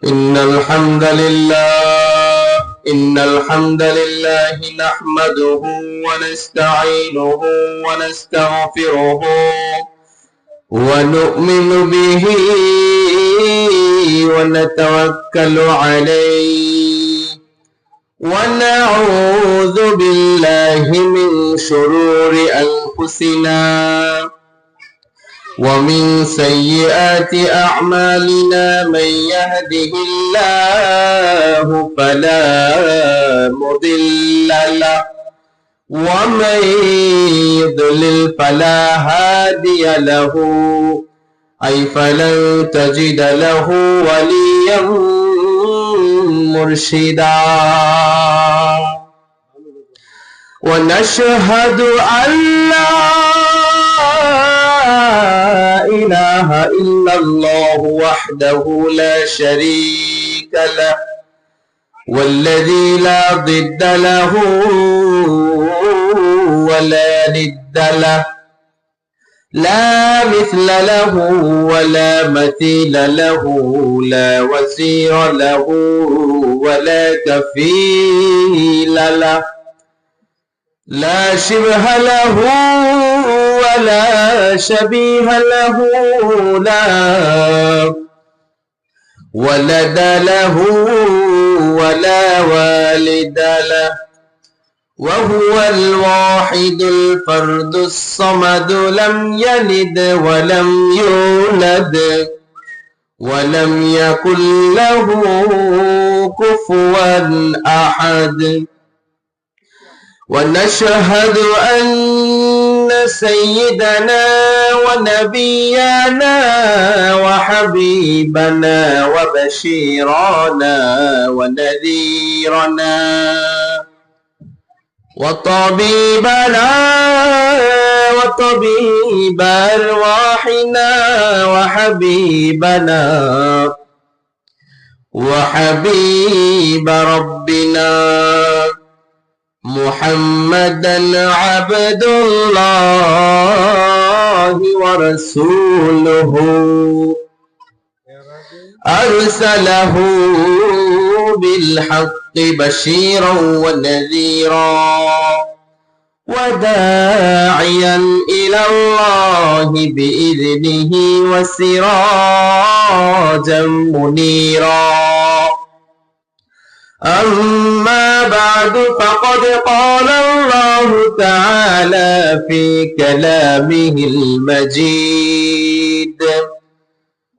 إن الحمد لله نحمده ونستعينه ونستغفره ونؤمن به ونتوكل عليه ونعوذ بالله من شرور أنفسنا ومن سيئات أعمالنا من يهده الله فلا مضل له ومن يضلل فلا هادي له أي فلن تجد له وليا مرشدا ونشهد أن لا إله إلا الله وحده لا شريك له والذي لا ضد له ولا ند له لا مثل له ولا مثيل له لا وزير له ولا كفيل له لا شبه له ولا شبيه له لا ولد له ولا والد له وهو الواحد الفرد الصمد لم يلد ولم يولد ولم يكن له كفوا أحد ونشهد أن سيدنا ونبينا وحبيبنا وبشيرنا ونذيرنا وطبيبنا وطبيب أرواحنا وحبيبنا وحبيب ربنا محمدا عبد الله ورسوله أرسله بالحق بشيرا ونذيرا وداعيا إلى الله بإذنه وسراجا منيرا أما بعد فقد قال الله تعالى في كلامه المجيد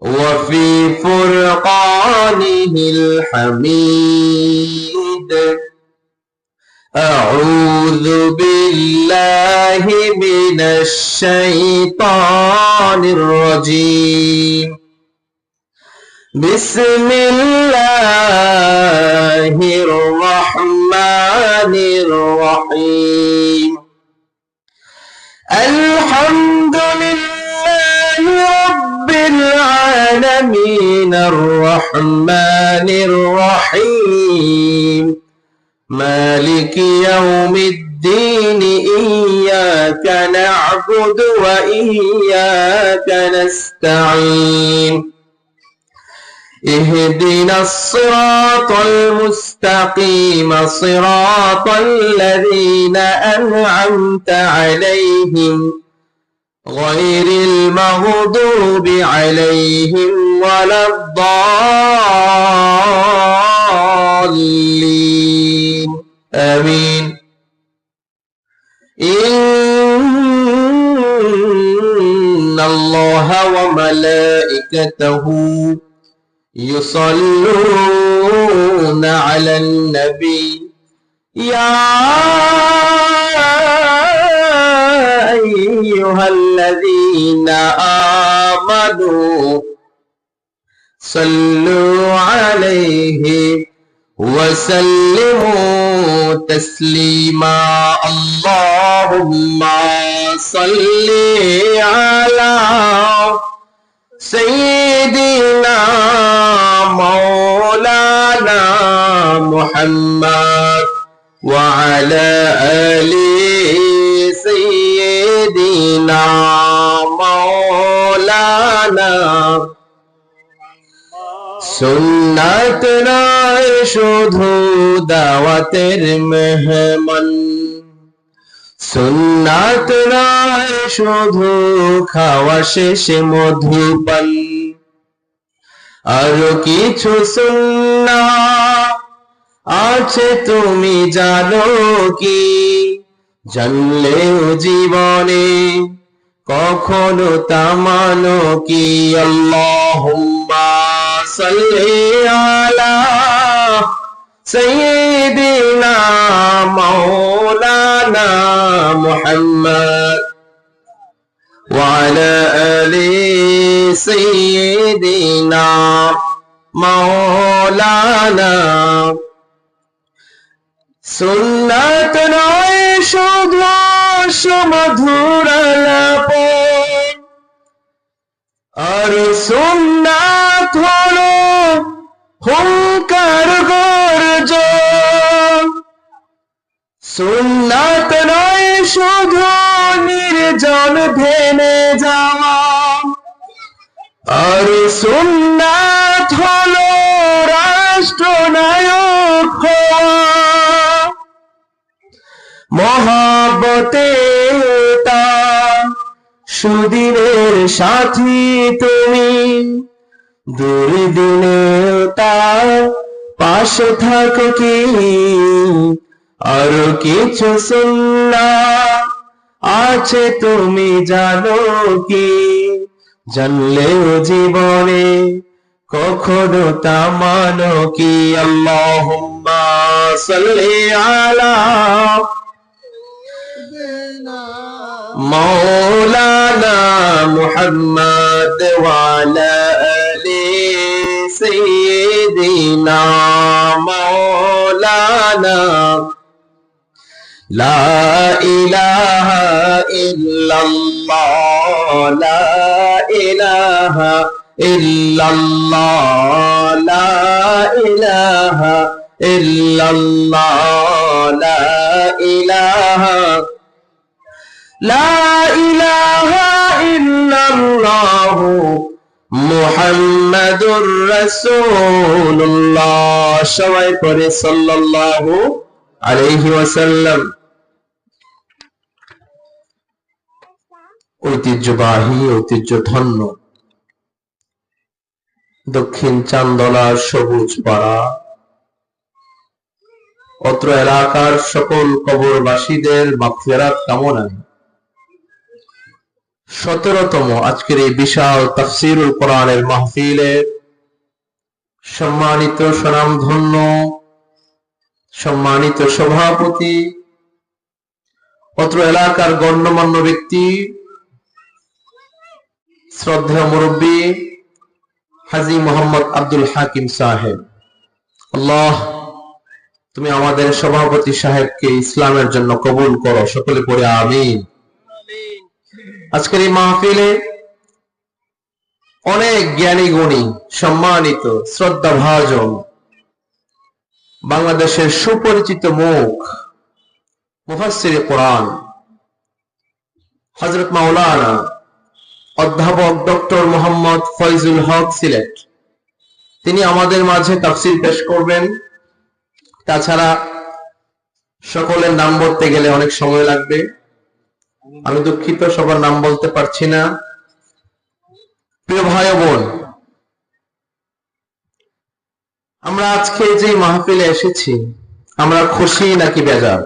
وفي فرقانه الحميد أعوذ بالله من الشيطان الرجيم بسم الله الرحمن الرحيم الحمد لله رب العالمين الرحمن الرحيم مالك يوم الدين إياك نعبد وإياك نستعين اهدنا الصراط المستقيم صراط الذين أنعمت عليهم غير المغضوب عليهم ولا الضالين آمين إن الله وملائكته يصلون على النبي يا أيها الذين آمنوا صلوا عليه وسلموا تسليما اللهم صل على سيدنا مولانا محمد وعلى آل سيدنا مولانا সুন্নাত নয় শুধু দাওয়াতের মেহমান, সুন্নাত নয় শুধু খাওয়া শেষে মধুপান, আরো কিছু সুন্নাত আছে তুমি জানো কি? জানলেও জীবনে কখনো তা মানো কি? আল্লাহুম্মা সাল্লি আলা সাইয়্যিদিনা মাওলানা মুহাম্মদ ওয়া আলা আলি সাইয়্যিদিনা মাওলানা। সুন্নাত নয় শুধু সুমধুর আলাপন, আর সুন্নাত হলো হুঙ্কার গর্জন। সুন্নাত নয় শুধু নির্জন ভেনে যাওয়া, আর সুন্নাত হলো রাষ্ট্রনায়ক হওয়া। মহাব্বতে তা সুদিনের সাথী তুমি, দুর্দিনে তার পাশে থাকো কি? আর কিছু সুন্নাত আছে তুমি জানো কি? জানলেও জীবনে কখনো তা মানো কি? আল্লাহুম্মা সাল্লি আলা মাওলানা মুহাম্মদ ওয়া আলা আলি সাইয়্যিদিনা মাওলানা। লা ইলাহা ইল্লাল্লাহ, লা ইলাহা ইল্লাল্লাহ, লা ইলাহা ইল্লাল্লাহ, লা ইলাহা লা ইলাহা ইল্লাল্লাহ মুহাম্মাদুর রাসূলুল্লাহ। সবাই পড়ে সাল্লাল্লাহু আলাইহি ওয়াসাল্লাম। ঐতিহ্যবাহী, ঐতিহ্যধন্য দক্ষিণ চান্দলার সবুজ পাড়া, অত্র এলাকার সকল কবরবাসীদের মাগফিরাত কামনায় 17তম আজকের এই বিশাল তাফসীরুল কোরআনের মাহফিলে সম্মানিত স্বনামধন্য সম্মানিত সভাপতি, অত্র এলাকার গণ্যমান্য ব্যক্তি, শ্রদ্ধেয় মুরব্বী হাজী মোহাম্মদ আব্দুল হাকিম সাহেব, আল্লাহ তুমি আমাদের সভাপতি সাহেবকে ইসলামের জন্য কবুল করো। সকলে পড়ে আমিন। আজকের এই মাহফিলে অনেক জ্ঞানী গুণী সম্মানিত শ্রদ্ধাভাজন বাংলাদেশের সুপরিচিত মুখ মুফাসসিরে কোরআন হযরত মাওলানা অধ্যাপক ডক্টর মোহাম্মদ ফয়জুল হক সিলেট, তিনি আমাদের মাঝে তাফসীর পেশ করবেন। তাছাড়া সকলের নাম বলতে গেলে অনেক সময় লাগবে, আমি দুঃখিত সবার নাম বলতে পারছি না। প্রিয় ভাই ও বোন, আমরা আজকে যে মাহফিলে এসেছি, আমরা খুশি নাকি বেজার?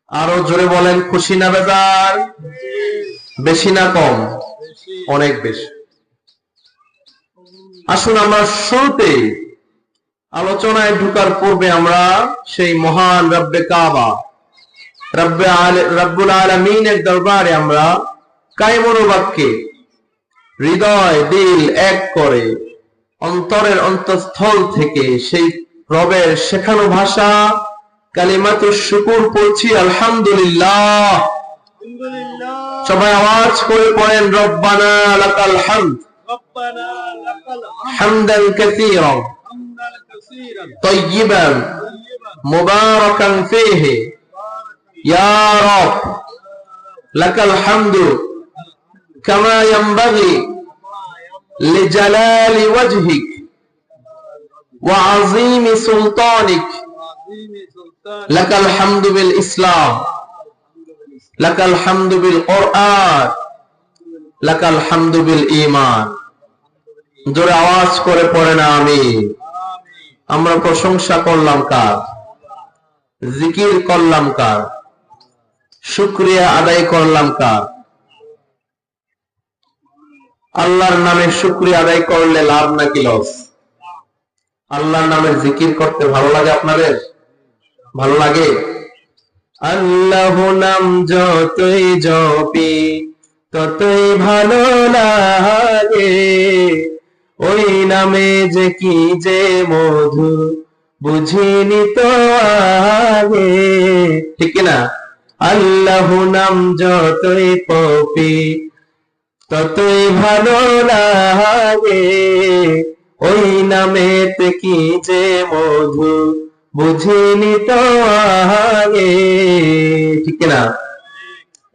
আরো জোরে বলেন, খুশি না বেজার? বেশি না কম? অনেক বেশি। আসুন আমরা শুরুতে আলোচনায় ঢোকার পূর্বে আমরা সেই মহান রব্বে কাবা রব্বুল আলামিনের দরবারে আমরা কায়মনোবাক্যে হৃদয় দিল এক করে অন্তরের অন্তঃস্থল থেকে সেই রবের শেখানো ভাষা কালিমাতুশ শুকুর পড়ছি আলহামদুলিল্লাহ। সবাই আওয়াজ করে পড়েন, রব্বানা লাকাল হামদ হামদান কাসীরান তাইয়িবান মুবারাকান ফীহি ইয়া রব লাকাল হামদু কামা ইয়ানবাগি লিজালালি ওয়াজহিক ওয়া আযীমি সুলতানিক লাকাল হামদু বিল ইসলাম লাকাল হামদু বিল কুরআন লাকাল হামদু বিল ঈমান। জোরে আওয়াজ করে পড়েন আমিন। আমরা প্রশংসা করলাম কার? জিকির করলাম কার? শুকরিয়া আদায় করলাম কার? আল্লাহর নামে শুকরিয়া আদায় করলে লাভ নাকি লস? আল্লাহর নামে জিকির করতে ভালো লাগে আপনাদের? ভালো লাগে? আল্লাহ নাম যতই জপি ততই ভালো লাগে, ওই নামে যে কি যে মধু বুঝিনি তো আগে, ঠিক না? আল্লাহ নাম যতই পপি ততই ভালো লাগে, ওই নামেতে কি যে মধু বুঝিনি তো আগে, ঠিক না?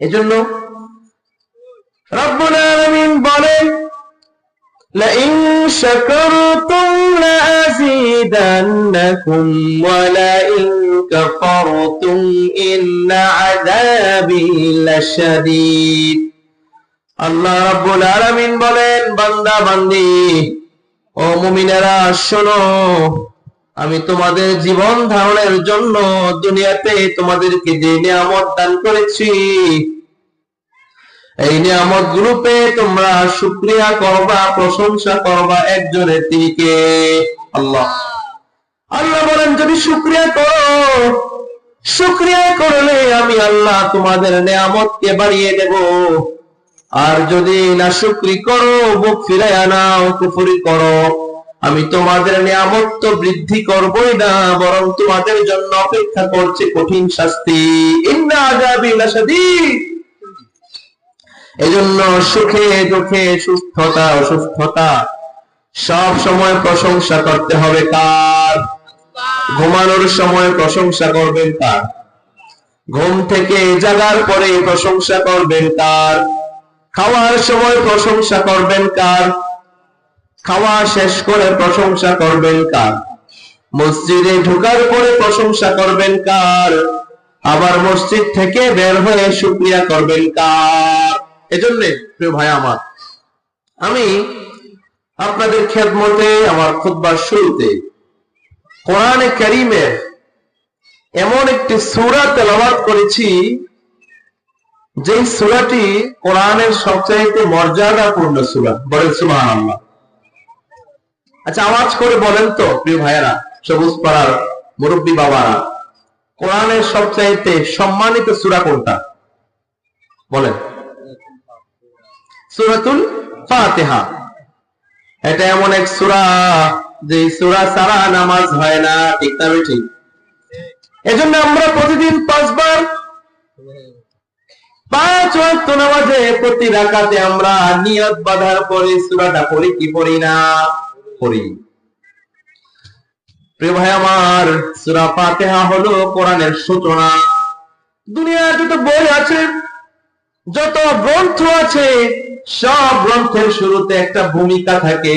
এজন্য রব্বুল আলামিন বলেন, লাইন শাকারতুম লাযীদান্নাকুম ওয়া লাইন কাফারতুম ইন্না আযাবি লাশাদীদ। আল্লাহ রাব্বুল আলামিন বলেন, বান্দা বান্দি, ও মুমিনেরা শোনো, আমি তোমাদের জীবন ধারণের জন্য দুনিয়াতে তোমাদেরকে যে নিয়ামত দান করেছি, এই নিয়ামত গুলোতে তোমরা শুকরিয়া করবা, প্রশংসা করবা একজনের, তিনি কে? আল্লাহ। আল্লাহ বলেন, যদি শুকরিয়া করো, শুকরিয়া করলে আমি আল্লাহ তোমাদের নিয়ামতকে বাড়িয়ে দেব, আর যদি নাশুকরি করো, মুখ ফিরাইয়া নাও, কুফরি করো, আমি তোমাদের নিয়ামত তো বৃদ্ধি করবই না, বরং তোমাদের জন্য অপেক্ষা করছে কঠিন শাস্তি। ইন্না আযাবি লাশাদীদ। এজন্য সুখে দুঃখে, সুস্থতা অসুস্থতা, সব সময় প্রশংসা করতে হবে কার? ঘুমানোর সময় প্রশংসা করবেন কার? ঘুম থেকে জাগার পরে প্রশংসা করবেন কার? খাওয়ার সময় প্রশংসা করবেন কার? খাওয়া শেষ করে প্রশংসা করবেন কার? মসজিদে ঢোকার পরে প্রশংসা করবেন কার? আবার মসজিদ থেকে বের হয়ে শুকরিয়া করবেন কার? এজন্য প্রিয় ভাই আমার, আমি আপনাদের খেদমতে আমার খুতবার শুরুতে কোরআনে কারীমের এমন একটি সূরা তেলাওয়াত করেছি, যে সূরাটি কোরআনের সবচাইতে মর্যাদাপূর্ণ সূরা। বলেন সুবহানাল্লাহ। আচ্ছা, আওয়াজ করে বলেন তো প্রিয় ভাইয়েরা, সবুজ পাড়ার মুরব্বী বাবারা, কোরআনের সবচাইতে সম্মানিত সূরা কোনটা? বলেন। সূরাতুল ফাতিহা। এটা এমন এক সূরা, যে সূরা ছাড়া নামাজ হয় না, ঠিক না ঠিক? এজন্য আমরা প্রতিদিন 5 বার 5 ওয়াক্ত নামাজে প্রতি রাকাতে আমরা নিয়ত বাঁধার পরে সূরাটা পড়ি কি পড়ি না? পড়ি। প্রিয় ভাই আমার, সূরা ফাতিহা হলো কোরআনের সূচনা। দুনিয়ার যত বই আছে, যত গ্রন্থ আছে, সব গ্রন্থের শুরুতে একটা ভূমিকা থাকে,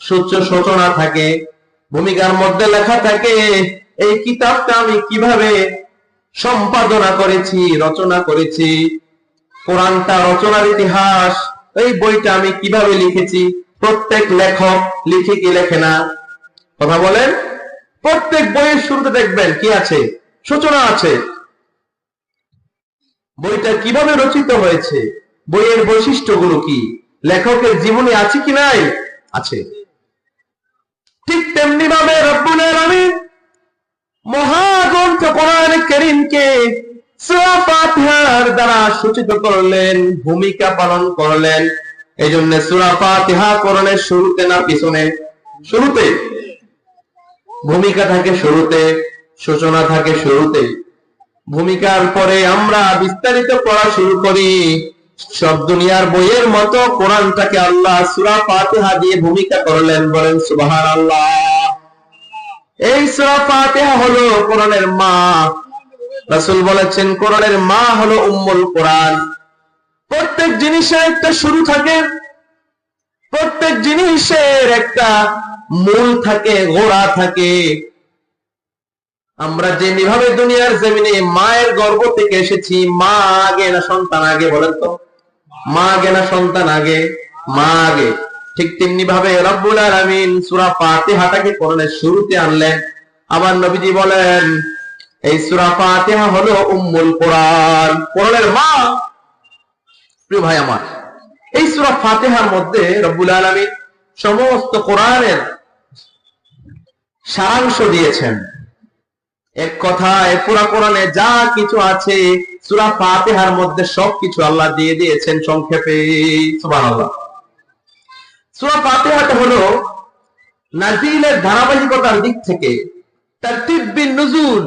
সূচনা থাকে। ভূমিকার মধ্যে লেখা থাকে এই কিতাবটা আমি কিভাবে সম্পাদনা করেছি, রচনা করেছি। কোরআনটা রচনার ইতিহাস, এই বইটা আমি কিভাবে লিখেছি। প্রত্যেক লেখক লিখে কি লেখে না? কথা বলেন। প্রত্যেক বইয়ের শুরুতে দেখবেন কি আছে? সূচনা আছে। বইটা কিভাবে রচিত হয়েছে, বইয়ের বৈশিষ্ট্যগুলো কি, লেখকের জীবনী আছে কি নাই? আছে। ঠিক তেমনি ভাবে রব্বুল আলামিন মহাগ্রন্থ কোরআন কারীমকে সূরা ফাতিহার দ্বারা সূচিত করলেন, ভূমিকা পালন করলেন। এজন্য সূরা ফাতিহা কোরআনের শুরুতে না পিছনে? শুরুতে। ভূমিকা থাকে শুরুতে, সূচনা থাকে শুরুতে। ভূমিকার পরে আমরা বিস্তারিত পড়া শুরু করি। সব দুনিয়ার বইয়ের মতো কোরআনটাকে আল্লাহ সূরা ফাতিহা দিয়ে ভূমিকা করলেন। বলেন সুবহানাল্লাহ। এই সূরা ফাতিহা হলো কোরআনের মা। রাসূল বলেছেন কোরআনের মা হলো উম্মুল কোরআন। প্রত্যেক জিনিসের একটা শুরু থাকে, প্রত্যেক জিনিসের একটা মূল থাকে, গোড়া থাকে। আমরা যেভাবে দুনিয়ার জমিনে মায়ের গর্ভ থেকে এসেছি, মা আগে না সন্তান আগে? বলেন তো, মা আগে না সন্তান আগে? মা আগে। ঠিক তেমনি ভাবে রব্বুল আলামিন সূরা ফাতিহাটাকে কোরআনের শুরুতে আনলেন। আবার নবীজি বলেন এই সূরা ফাতিহা হলো উম্মুল কোরআন, কোরআনের মা। প্রিয় ভাই আমার, এই সূরা ফাতিহার মধ্যে রব্বুল আলামিন সমস্ত কোরআনের সারাংশ দিয়েছেন। এক কথায় পুরা কোরআনে যা কিছু আছে সূরা ফাতিহার মধ্যে সবকিছু আল্লাহ দিয়ে দিয়েছেন সংক্ষেপে। সুবহানাল্লাহ। সূরা ফাতিহাটা হলো নাজিলের ধারাবাহিকতার দিক থেকে তারতিব বিন নুজুল,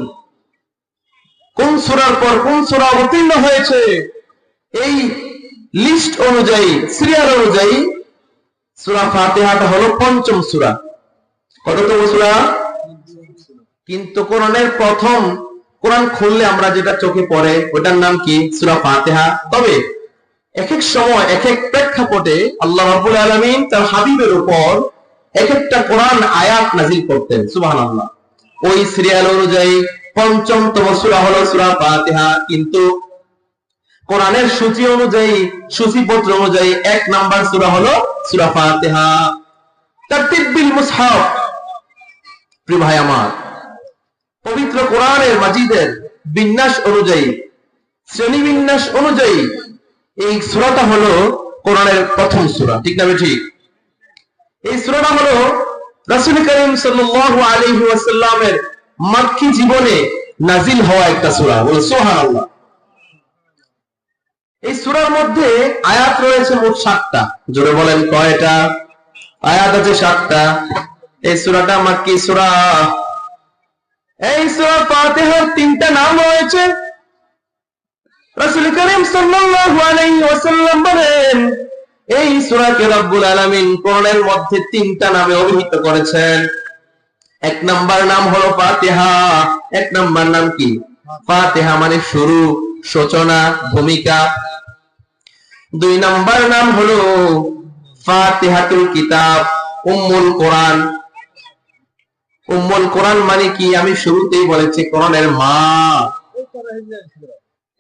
কোন সূরার পর কোন সূরা অবতীর্ণ হয়েছে এই লিস্ট অনুযায়ী, সিরিয়াল অনুযায়ী সূরা ফাতিহাটা হলো পঞ্চম সূরা। কততম সূরা? কিন্তু কোরআনের প্রথম, কোরআন খুললে আমরা যেটা চোখে পড়ে ওটার নাম কি? সূরা ফাতিহা। তবে এক এক সময় এক এক প্রেক্ষাপটে আল্লাহ রাব্বুল আলামিন তার হাবিবের উপর এক একটা কোরআন আয়াত নাযিল করতেন। সুবহানাল্লাহ। ওই সিরিয়াল অনুযায়ী পঞ্চমতম সূরা হলো সূরা ফাতিহা। কিন্তু কোরআনের সূচি অনুযায়ী, সূচিপত্র অনুযায়ী 1 নাম্বার সূরা হলো সূরা ফাতিহা। তারতিব বিল মুসহাফ। প্রিয় ভাই আমার, পবিত্র কোরআনের মাজিদের বিন্যাস অনুযায়ী, শ্রেণী বিন্যাস অনুযায়ী এই সূরাটা হলো কোরআনের প্রথম সূরা। ঠিক না ঠিক? এই সূরাটা হলো রাসূল করিম সাল্লাল্লাহু আলাইহি ওয়াসাল্লামের মক্কি জীবনে নাজিল হওয়া একটা সূরা। বলে সুবহানাল্লাহ। এই সূরার মধ্যে আয়াত রয়েছে মোট 7টা। জোরে বলেন কয়টা? আয়াত আছে 7টা। এই সূরাটা মক্কি সূরা। এই সূরা ফাতিহার 3টা নাম রয়েছে। রাসূল করিম সাল্লাল্লাহু আলাইহি ওয়াসাল্লাম বলেন এই সূরাকে রব্বুল আলামিন কোরআনের মধ্যে 3টা নামে অভিহিত করেছেন। 1 নাম্বার নাম হলো ফাতিহা। 1 নাম্বার নাম কি? ফাতিহা মানে শুরু, সূচনা, ভূমিকা। 2 নাম্বার নাম হলো ফাতিহাতুল কিতাব, উম্মুল কোরআন। উম্মুল কোরআন মানে কি? আমি শুরুতেই বলেছি কোরআনের মা।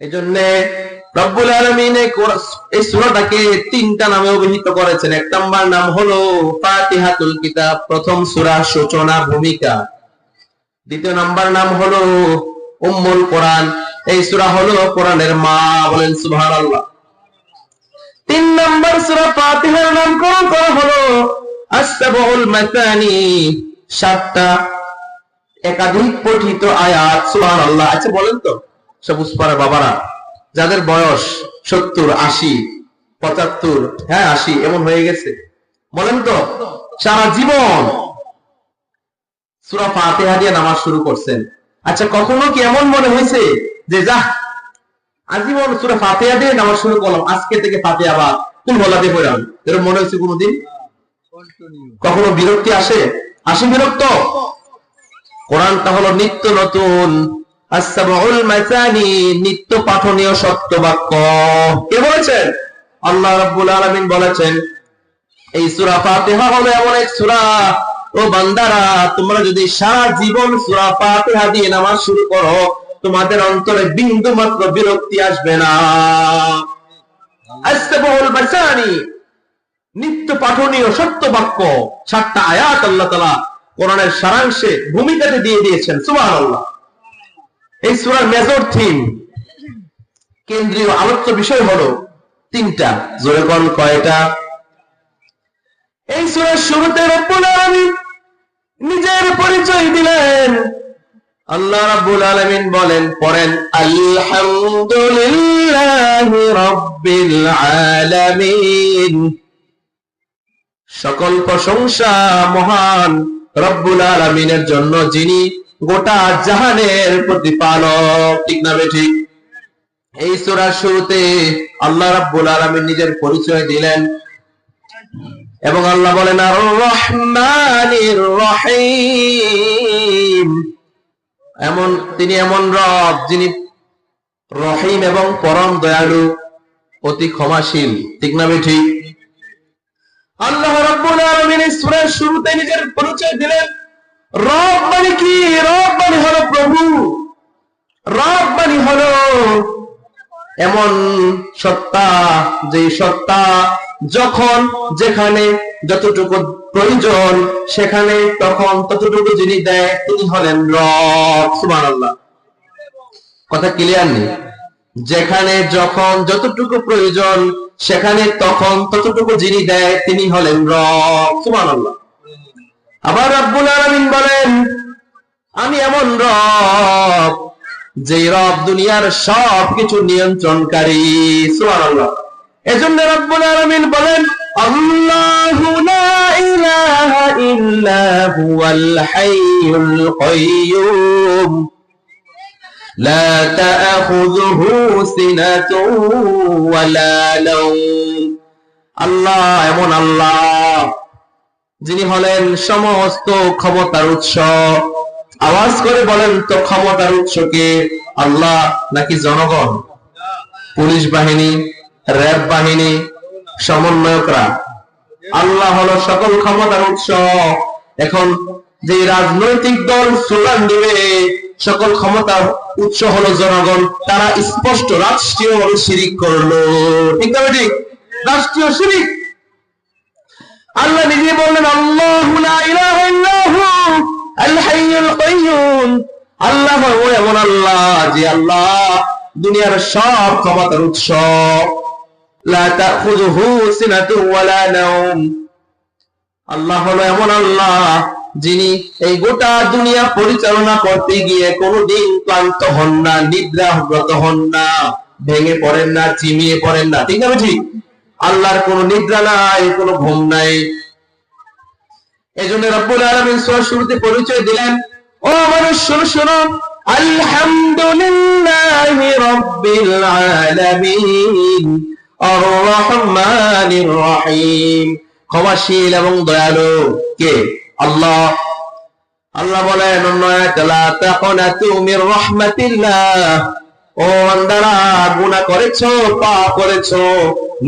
এজন্য রব্বুল আলামিন এই সূরাটাকে 3টা নামে অভিহিত করেছেন। 1 নাম্বার নাম হলো ফাতিহাতুল কিতাব, প্রথম সূরা, সূচনা, ভূমিকা। 2 নাম্বার নাম হলো উম্মুল কোরআন, এই সূরা হলো কোরআনের মা। বলেন সুবহানাল্লাহ। 3 নাম্বার সূরা ফাতিহার নামকরণ করা হলো আস-সাবউল মাসানি, 7টা একাধিক পঠিত আয়াত। সুবহানাল্লাহ। আচ্ছা বলেন তো সবুজ পাড়ার বাবারা, যাদের বয়স 70, 80, 75, হ্যাঁ 80 এমন হয়ে গেছে, বলেন তো সারা জীবন সূরা ফাতিহা দিয়ে নামাজ শুরু করছেন। আচ্ছা কখনো কি এমন মনে হয়েছে যে যা আজীবন সূরা ফাতিহা দিয়ে নামাজ শুরু করলাম, আজকে থেকে ফাতিহা বাদ, কোন বলাতে পড়লাম, এরকম মনে হয়েছে কোনদিন? কখনো বিরক্তি আসে? আসে বিরক্ত? কোরআনটা হলো নিত্য নতুন, আস-সাবউল মাসানি, নিত্য পাঠনীয় সত্য বাক্য। কে বলেছেন? আল্লাহ রাব্বুল আলামিন বলেছেন এই সূরা ফাতিহা হলো এমন এক সূরা, ও বান্দারা তোমরা যদি সারা জীবন সূরা ফাতিহা দিয়ে নামাজ শুরু করো, তোমাদের অন্তরে বিন্দু মাত্র বিরক্তি আসবে না। আস-সাবউল মাসানি, নিত্য পাঠনীয় সত্য বাক্য। 7টা আয়াত আল্লাহ তাআলা কোরআনের সারাংশে ভূমিকাতে দিয়ে দিয়েছেন। সুবহানাল্লাহ। এই সূরার মেজর থিম, কেন্দ্রীয় আলোচ্য বিষয় হলো 3টা। জোরে কোন কয়টা? এই সূরার শুরুতে রব্বুল আলামিন নিজের পরিচয় দিলেন। আল্লাহ রাব্বুল আলামিন বলেন, পড়েন, আলহামদুলিল্লাহি রাব্বিল আলামিন। সকল প্রশংসা মহান রব্বুল আলামিনের জন্য, যিনি গোটা জাহানের প্রতিপালক। ঠিক না ঠিক? এই সূরার শুরুতে আল্লাহ রাব্বুল আলামিন নিজের পরিচয় দিলেন এবং আল্লাহ বলেন আর রহমানির রহিম। তিনি এমন রব যিনি রহিম এবং পরম দয়ালু, অতি ক্ষমাশীল। ঠিক না ঠিক? আল্লাহ রাব্বুল আলামিন এই সূরার শুরুতে নিজের পরিচয় দিলেন। রব মানে কি? রব মানে হলো প্রভু। রব মানে হলো এমন সত্তা, যে সত্তা যখন যেখানে যতটুকু প্রয়োজন সেখানে তখন ততটুকু যিনি দেয় তিনি হলেন রব। সুবহানাল্লাহ। কথা ক্লিয়ার নেই? যেখানে যখন যতটুকু প্রয়োজন সেখানে তখন ততটুকু যিনি দেয় তিনি হলেন রব। সুবহানাল্লাহ। আবার রব্বুল আলামিন বলেন, আমি এমন রব যে রব দুনিয়ার সব কিছু নিয়ন্ত্রণকারী। সুবহানাল্লাহ। এজন্য রব্বুল আলামিন বলেন, আল্লাহু লা ইলাহা ইল্লা হুয়াল হাইয়ুল কাইয়্যুম লা তা'খুযুহু সিনাতুন ওয়ালা নাওম। আল্লাহ এমন আল্লাহ যিনি হলেন সমস্ত ক্ষমতার উৎস। আওয়াজ করে বলেন তো, ক্ষমতার উৎস কে? আল্লাহ নাকি জনগণ, পুলিশ বাহিনী, র্যাব বাহিনী, সমন্বয়করা? আল্লাহ হলো সকল ক্ষমতার উৎস। এখন যে রাজনৈতিক দল স্লোগান দিবে সকল ক্ষমতার উৎস হলো জনগণ, তারা স্পষ্ট রাষ্ট্রীয়ভাবে শিরিক করলো। ঠিক না? ঠিক রাষ্ট্রীয় শিরিক। আল্লাহ নিজে বললেন, আল্লাহু লা ইলাহা ইল্লা হু আল হাইয়ুল কাইয়্যুম। আল্লাহ এমন আল্লাহ যে আল্লাহ দুনিয়ার সব ক্ষমতার উৎস। লা তা'খুযুহু সিনাতুন ওয়ালা নাওম। আল্লাহ হলো এমন আল্লাহ যিনি এই গোটা দুনিয়া পরিচালনা করতে গিয়ে কোনোদিন ক্লান্ত হন না, নিদ্রাগ্রত হন না, ভেঙে পড়েন না, চিমিয়ে পড়েন না। ঠিক আছে? ঠিক। আল্লাহর কোনো নিদ্রা নাই, কোনো ঘুম নাই। এজন্য রব্বুল আলামিন সূরার শুরুতে পরিচয় দিলেন, ও মানুষ শোনো, আলহামদুলিল্লাহি রাব্বিল আলামিন আর রহমানির রহিম। ক্ষমাশীল এবং দয়ালু কে? আল্লাহ। আল্লাহ বলেন অন্য আয়াতে, লা তাকুনাতু মির রাহমাতিল্লাহ। ও বান্দারা, গুনাহ করেছো, পাপ করেছো,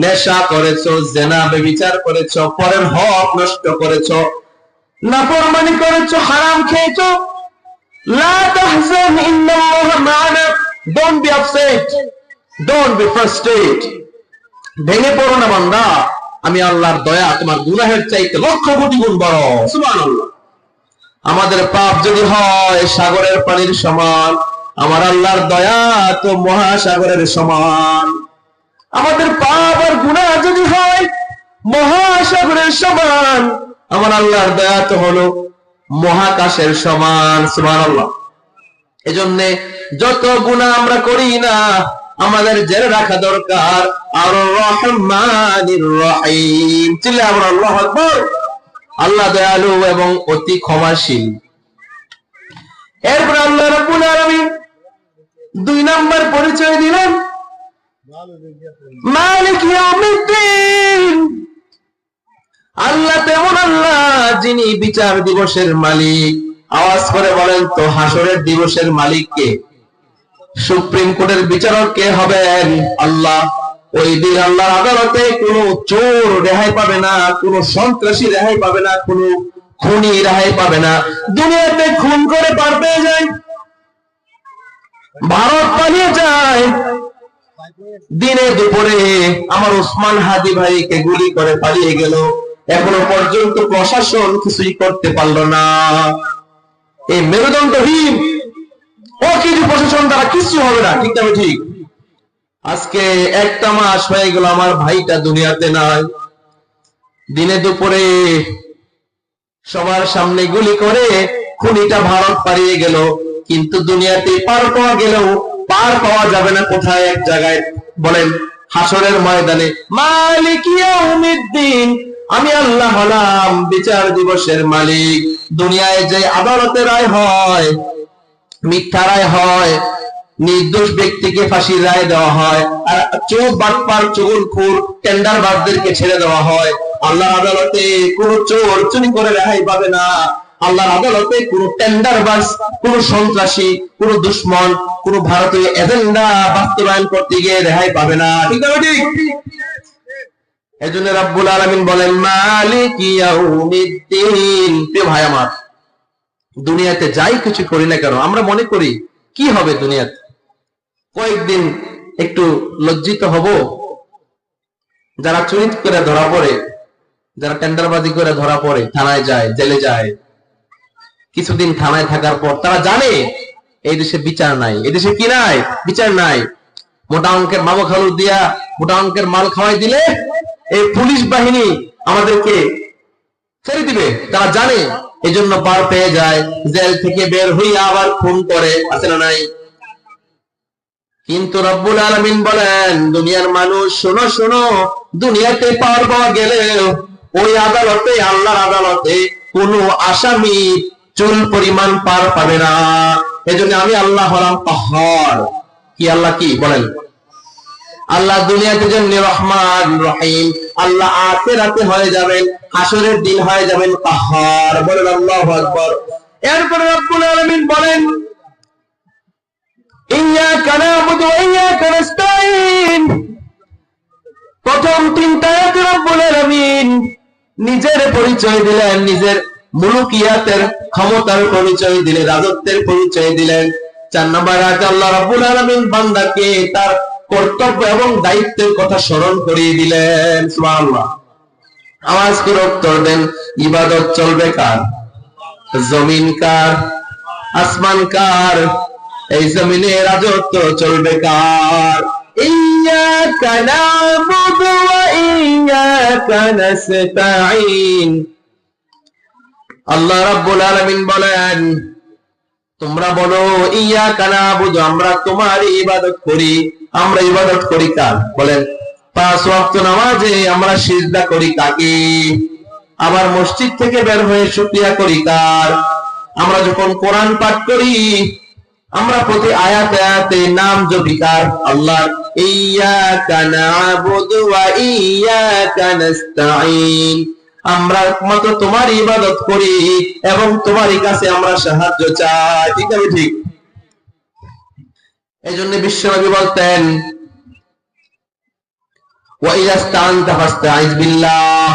নেশা করেছো, জিনা ব্যভিচার করেছো, পরের হক নষ্ট করেছো, নাফরমানি করেছো, হারাম খেয়েছো, লা তাহজান ইন্নাল্লাহা মা'ানা। Don't be upset, don't be frustrated. ভেঙে পড়ো না বান্দা, আমি আল্লাহর দয়া তোমার গুনাহের চাইতে লক্ষ কোটি গুণ বড়। সুবহানাল্লাহ। আমাদের পাপ যদি হয় সাগরের পানির সমান, আমার আল্লাহর দয়া তো মহাসাগরের সমান। আমাদের পাপ আর গুনাহ যদি হয় মহাসাগরের সমান, আমার আল্লাহর দয়া তো হলো মহাকাশের সমান। সুবহানাল্লাহ। এজন্য যত গুনাহ আমরা করি না, আমাদের জেনে রাখা দরকার আর রহমানির রহিম। চিল্লায় বলো আল্লাহু আকবার। আল্লাহ দয়ালু এবং অতি ক্ষমাশীল। এরপর আল্লাহ রাব্বুল আলামিন 2 নাম্বার পরিচয় দিলেন, মালিক ইয়াউমিদ্দিন। আল্লাহ তেমন আল্লাহ যিনি বিচার দিবসের মালিক। আওয়াজ করে বলেন তো, হাসরের দিবসের মালিক কে? সুপ্রিম কোর্টের বিচারক কে হবেন? আল্লাহ। ওই দিন আল্লাহর আদালতে কোনো চোর রেহাই পাবে না, কোনো সন্ত্রাসী রেহাই পাবে না, কোনো খুনি রেহাই পাবে না। দুনিয়াতে খুন করে পার পেয়ে যায়, ভারত পালিয়ে যায়, দিনে দুপুরে আমার ওসমান হাদি ভাইকে গুলি করে পালিয়ে গেল, এখনো পর্যন্ত প্রশাসন কিছুই করতে পারলো না। এই মেরুদণ্ডহীন অকিরি প্রশাসন দ্বারা কিছু হবে না। ঠিক না? ঠিক। আজকে 1 মাস হয়ে গেল আমার ভাইটা দুনিয়াতে নাই। দিনে দুপুরে সবার সামনে গুলি করে খুনিটা ভারত পালিয়ে গেল, কিন্তু দুনিয়াতে পার পাওয়া গেলেও পার পাওয়া যাবে না কোথায়? এক জায়গায়। বলেন, হাসরের ময়দানে। মালিক ইয়াউমিদ্দিন। আমি আল্লাহ হলাম বিচার দিবসের মালিক। দুনিয়ায় যে আদালতের রায় হয়, মিথ্যা রায় হয়, নির্দোষ ব্যক্তিকে ফাঁসির রায় দেওয়া হয়, আর চোর বাটপার চোরখোর টেন্ডারবাজদেরকে ছেড়ে দেওয়া হয়। আল্লাহর আদালতে কোন চোর চুরি করে রেহাই পাবে না। আল্লাহর আদালতে কোন টেন্ডারবাজ, কোন সন্ত্রাসী, কোন দুশমন, কোন ভারতীয় এজেন্ডা বাস্তবায়ন করতে গিয়ে রেহাই পাবে না। ঠিক আছে? ঠিক। এজন্য রব্বুল আলামিন বলেন মালিক ইয়াউমিদ্দিন। প্রিয় ভাই আমার, দুনিয়াতে যাই কিছু করি না কেন আমরা মনে করি কি হবে দুনিয়াতে, কয়েকদিন একটু লজ্জিত হব। যারা চুরি করে ধরা পড়ে, যারা টেন্ডারবাজি করে ধরা পড়ে, থানায় যায়, জেলে যায়, কিছুদিন থানায় থাকার পর তারা জানে এই দেশে বিচার নাই, এই দেশে কি নাই, বিচার নাই। মোটা অঙ্কের মামা খালু দিয়া মোটা অঙ্কের মাল খাওয়াই দিলে এই পুলিশ বাহিনী আমাদেরকে ছেড়ে দিবে, তারা জানে। এই জন্য পার পেয়ে যায়, জেল থেকে বের হইয়া আবার খুন করে, আছে না নাই? কিন্তু রব্বুল আলামিন বলেন দুনিয়ার মানুষ শোনো শোনো, দুনিয়াতে পার পাওয়া গেলেও ওই আদালতে, আল্লাহর আদালতে কোন আসামি চুল পরিমাণ পার পাবে না। এজন্য আমি আল্লাহ হলাম কাহ্হার। কি আল্লাহ? কি বলেন? আল্লাহ দুনিয়াতে যেমন রহমান রহিম, আল্লাহ আখিরাতে হয়ে যাবেন, হাসরের দিন হয়ে যাবেন কাহ্হার। বলেন আল্লাহু আকবার। এরপর রব্বুল আলামিন বলেন ইয়্যাকা না'বুদু ওয়া ইয়্যাকা নাস্তাঈন। প্রথম তিনটা আয়াতে রব্বুল আলামিন নিজের পরিচয় দিলেন, নিজের মুলুকিয়াতের ক্ষমতার পরিচয় দিলেন, রাজত্বের পরিচয় দিলেন। 4 নম্বর আয়াতে আল্লাহ রাব্বুল আলামিন বান্দাকে তার কর্তব্য এবং দায়িত্বের কথা স্মরণ করিয়ে দিলেন। সুবহানাল্লাহ। আওয়াজ করে উত্তর দেন, ইবাদত চলবে কার? জমিন কার? আসমান কার? এই জমিনে রাজত্ব চলবে কার? ইয়্যাকা না'বুদু ওয়া ইয়্যাকা নাস্তাঈন। আল্লাহ রাব্বুল আলামিন বলেন তোমরা বলো ইয়্যাকা না'বুদু, আমরা তোমার ইবাদত করি। আমরা ইবাদত করি কার? বলেন 5 ওয়াক্ত নামাজে আমরা সিজদা করি কাকে? আবার মসজিদ থেকে বের হয়ে শুকরিয়া করি কার? আমরা যখন কোরআন পাঠ করি আমরা প্রতি আয়াতে আয়াতে নাম জপি কার? আল্লাহ। ইয়্যাকা না'বুদু ওয়া ইয়্যাকা নাস্তাঈন। আমরা একমাত্র তোমার ইবাদত করি এবং তোমারই কাছে আমরা সাহায্য চাই। ঠিক আছে? ঠিক। এইজন্য বিশ্বনবী বলতেন ওয়া ইযা ইসতাআনতা ফাসতাঈজ বিল্লাহ,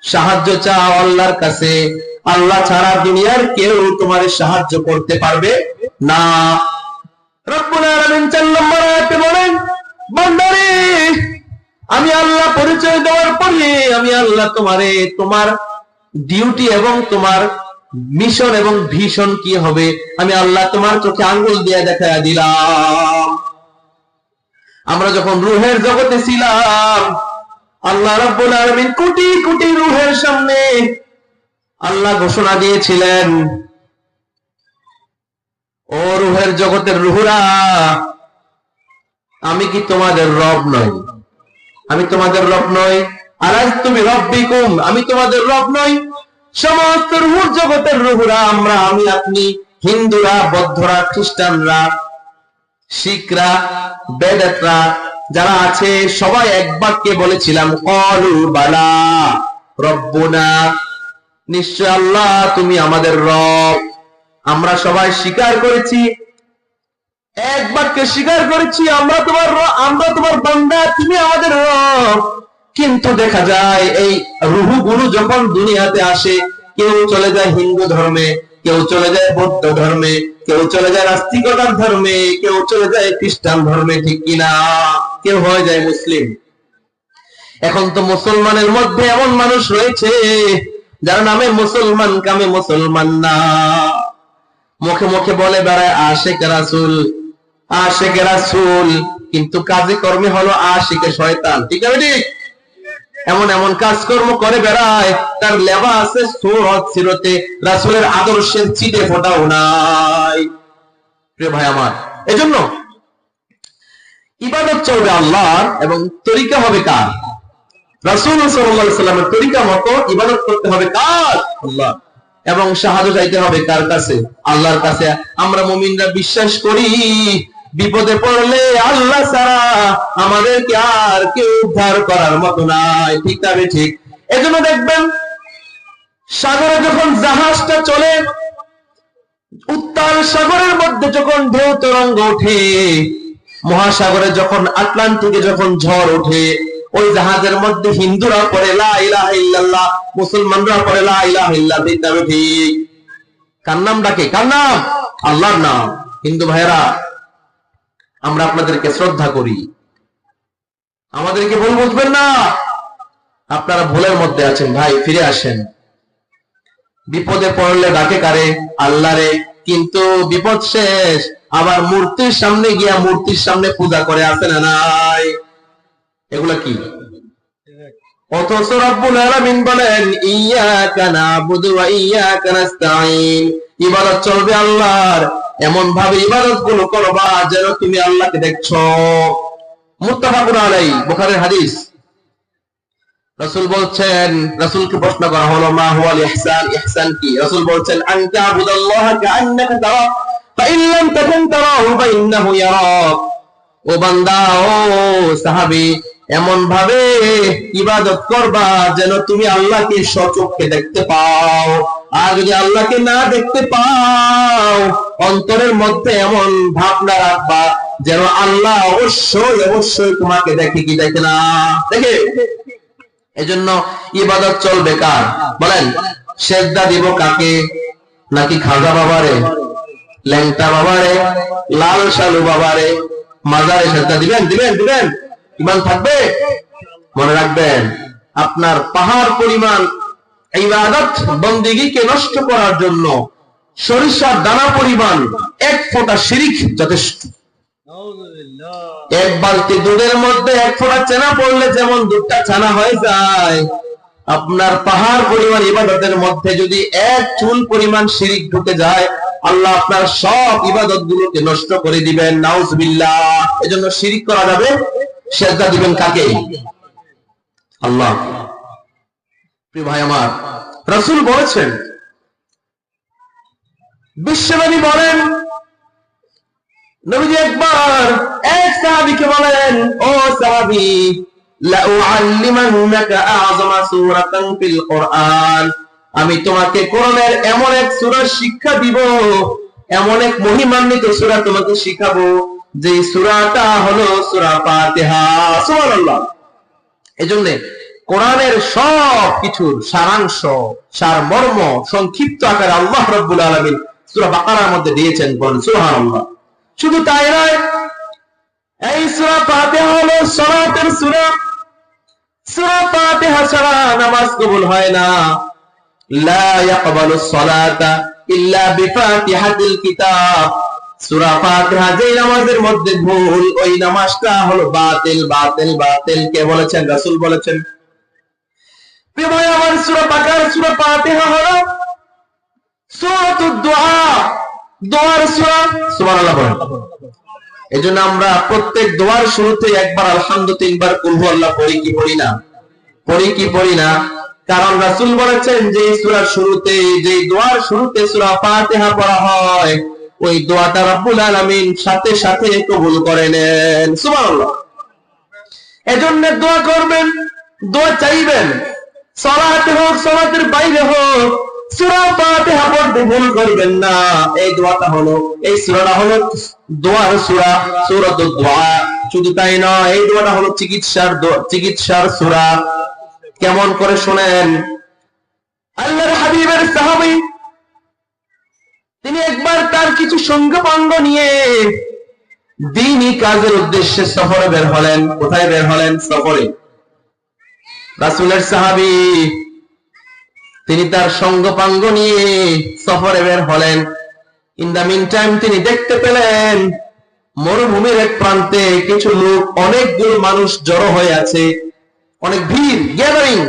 সাহায্য চাও আল্লাহর কাছে, আল্লাহ ছাড়া দুনিয়ার কেউ তোমার সাহায্য করতে পারবে না। রব্বুল আলামিন 4 নম্বর আয়াতে বলেন বান্দারে আমি আল্লাহ পরিচয় দেওয়ার পরে আমি আল্লাহ তোমারে তোমার ডিউটি এবং তোমার মিশন এবং ভিশন কি হবে আমি আল্লাহ তোমার চোখে আঙ্গুল দিয়ে দেখায়া দিলাম। আমরা যখন রূহের জগতে ছিলাম আল্লাহ রাব্বুল আলামিন কোটি কোটি রূহের সামনে আল্লাহ ঘোষণা দিয়েছিলেন, ও রূহের জগতের রূহরা, আমি কি তোমাদের রব নই? আমি তোমাদের রব নই? আলাস্তু বিরাব্বিকুম, আমি তোমাদের রব নই? সমস্ত রূহ জগতের রূহরা আমরা, আমি আপনি, হিন্দুরা, বৌদ্ধরা, খ্রিস্টানরা, শিখরা, বেদাতরা যারা আছে সবাই এক বাক্যে বলেছিলাম ক্বালু বালা রব্বুনা, নিশ্চয় আল্লাহ তুমি আমাদের রব। আমরা সবাই স্বীকার করেছি, এক বাক্যে স্বীকার করেছি আমরা তোমার বান্দা, তুমি আমাদের রব। কিন্তু দেখা যায় এই রূহগুলো যখন দুনিয়াতে আসে কেউ চলে যায় হিন্দু ধর্মে, কেউ চলে যায় বৌদ্ধ ধর্মে, কেউ চলে যায় নাস্তিকতার ধর্মে, কেউ চলে যায় খ্রিস্টান ধর্মে, ঠিক কিনা? কেউ হয়ে যায় মুসলিম। এখন তো মুসলমানের মধ্যে এমন মানুষ রয়েছে যারা নামে মুসলমান কামে মুসলমান না, মুখে মুখে বলে বেড়ায় আশিক রাসূল, আশিক রাসূল, কিন্তু কাজে কর্মে হলো আশিকে শয়তান। ঠিক আছে? ঠিক। এমন এমন কাজকর্ম করে বেড়ায়, তার লেবাসে সুরত সিরতে রাসূলের আদর্শের ছিটে ফোঁটাও নাই। প্রিয় ভাই আমার, এজন্য ইবাদত চলবে আল্লাহর এবং তরিকা হবে কার? রাসূল সাল্লাল্লাহু আলাইহি ওয়াসাল্লামের তরিকা মতো ইবাদত করতে হবে কার? আল্লাহ। এবং সাহায্য চাইতে হবে কার কাছে? আল্লাহর কাছে। আমরা মুমিনরা বিশ্বাস করি বিপদে পড়লে আল্লাহ ছাড়া আমাদেরকে আর কেউ উদ্ধার করার মতো নাই। ঠিক তবে ঠিক। এজন্য দেখবেন সাগরে যখন জাহাজটা চলে, উত্তাল সাগরের মধ্যে যখন ঢেউ তরঙ্গ ওঠে, মহাসাগরে যখন আটলান্টিকে যখন ঝড় ওঠে, ওই জাহাজের মধ্যে হিন্দুরা পড়ে লা ইলাহা ইল্লাল্লাহ, মুসলমানরা পড়ে লা ইলাহা ইল্লাল্লাহ। ঠিক কার নাম ডাকে? কার নাম? আল্লাহর নাম। হিন্দু ভাইরা, আমরা আপনাদেরকে শ্রদ্ধা করি, আমাদেরকে ভুল বুঝবেন না। আপনারা ভুলের মধ্যে আছেন ভাই, ফিরে আসেন। বিপদে পড়লে ডাকে কারে? আল্লাহরে। কিন্তু বিপদ শেষ আবার মূর্তির সামনে গিয়া মূর্তির সামনে পূজা করে, আছে না নাই? এগুলা কি? অথচ রব্বুল আলামিন বলেন ইয়্যাকা না'বুদু ওয়া ইয়্যাকা নাস্তাঈন, ইবাদত চলবে আল্লাহর, এমন ভাবে ইবাদত গুলো করবা যেন তুমি আল্লাহকে দেখছো। মুত্তাফাকুন আলাইহি, বুখারীর হাদিস। রাসূল বলছেন, রাসূলকে প্রশ্ন করা হলো মা হুয়াল ইহসান, ইহসান কি? রাসূল বলছেন আন তা'বুদাল্লাহা কাআন্নাকা তারা ফা ইন লাম তাকুন তারাহু ফা ইন্নাহু ইয়ারাক। ও বান্দা, ও সাহাবী, এমন ভাবে ইবাদত করবা যেন তুমি আল্লাহকে স্বচক্ষে দেখতে পাও। আর যদি আল্লাহকে না দেখতে পাও, অন্তরের মধ্যে এমন ভাবনা রাখবা যেন আল্লাহ অবশ্যই অবশ্যই তোমাকে দেখে কি দেখে না? দেখে। এজন্য ইবাদত চলবে কার? বলেন। সেজদা দিব কাকে? নাকি খাজা বাবারে, ল্যাংটা বাবারে, লাল শালু বাবারে, মাজারে সেজদা দিবেন? দিবেন দিবেন ইমান থাকবে। মনে রাখবেন, আপনার পাহাড় পরিমাণ ইবাদত বন্দেগীকে নষ্ট করার জন্য সরিষার দানা পরিমাণ এক ফোঁটা শিরিক যথেষ্ট। এক বালতি দুধের মধ্যে এক ফোঁটা চেনা পড়লে যেমন দুধটা ছানা হয়ে যায়, আপনার পাহাড় পরিমাণ ইবাদতের মধ্যে যদি এক চুল পরিমাণ শিরিক ঢুকে যায়, আল্লাহ আপনার সব ইবাদত গুলোকে নষ্ট করে দিবেন। নাউজুবিল্লাহ। এজন্য শিরিক করা যাবে। সেজদা দিবেন কাকে? আল্লাহ। প্রিয় ভাই আমার, রাসূল বলেছেন, বিশ্বনবী বলেন, নবীজি একবার এক সাহাবীকে বলেন, ও সাহাবী, লা উআল্লিমান্নাকা আ'যামা সূরাতান ফিল কুরআন, আমি তোমাকে কোরআনের এমন এক সূরা শিক্ষা দিব, এমন এক মহিমান্বিত সূরা তোমাকে শিখাবো, যে সূরাটা হলো সূরা ফাতিহা। সুবহানাল্লাহ। এজন্য কোরআনের সব কিছুর সারাংশ, সারমর্ম সংক্ষিপ্ত আকারে আল্লাহ রাব্বুল আলামিন সূরা বাকারার মধ্যে দিয়েছেন। বলেন সুবহানাল্লাহ। শুধু তাই নয়, এই সূরা ফাতিহা হলো সালাতের সূরা। সূরা ফাতিহা ছাড়া নামাজ কবুল হয় না। লা ইয়াকবালুস সালাতা ইল্লা বিফাতিহাতিল কিতাব। সূরা ফাতিহা যে নামাজের মধ্যে ভুল, ওই নামাজটা হলো বাতিল। বাতিল বাতিল কে বলেছেন? রাসূল বলেছেন। প্রিয় ভাই আমার, সূরা বাকারা, সূরা ফাতিহা হলো সূরাতুদ দুআ, দোয়ার সূরা। সুবহানাল্লাহ বলেন। এজন্য আমরা প্রত্যেক দোয়ার শুরুতে একবার আলহামদুলিল্লাহ, তিনবার কুল হুয়াল্লাহ পড়ি কি পড়ি না? পড়ি কি পড়ি না? কারণ রাসূল বলেছেন যে সূরার শুরুতে, যে দোয়ার শুরুতে সূরা ফাতিহা পড়া হয়, ওই দোয়াটা রব্বুল আলামিন সাথে সাথে কবুল করে নেন। সুবহানাল্লাহ। এজন্য দোয়া করবেন, দোয়া চাইবেন, সালাতে হোক, সালাতের বাইরে হোক, সূরা ফাতিহা পড়তে ভুল করবেন না। এই দোয়াটা হলো, এই সূরাটা হলো দোয়ার সূরা, সূরাতুদ দুআ। শুধু তাই নয়, এই দোয়াটা হলো চিকিৎসার দোয়া, চিকিৎসার সূরা। কেমন করে শুনেন। আল্লাহর হাবিবের সাহাবী, তিনি একবার তার কিছু সঙ্গপাঙ্গ নিয়ে দ্বীনি কাজের উদ্দেশ্যে সফরে বের হলেন। কোথায় বের হলেন? সফরে। রাসূলের সাহাবী, তিনি তার সঙ্গপাঙ্গ নিয়ে সফরে বের হলেন। ইন দা মিন টাইম তিনি দেখতে পেলেন মরুভূমির এক প্রান্তে কিছু লোক, অনেকগুলো মানুষ জড়ো হয়ে আছে, অনেক ভিড়, গ্যাদারিং।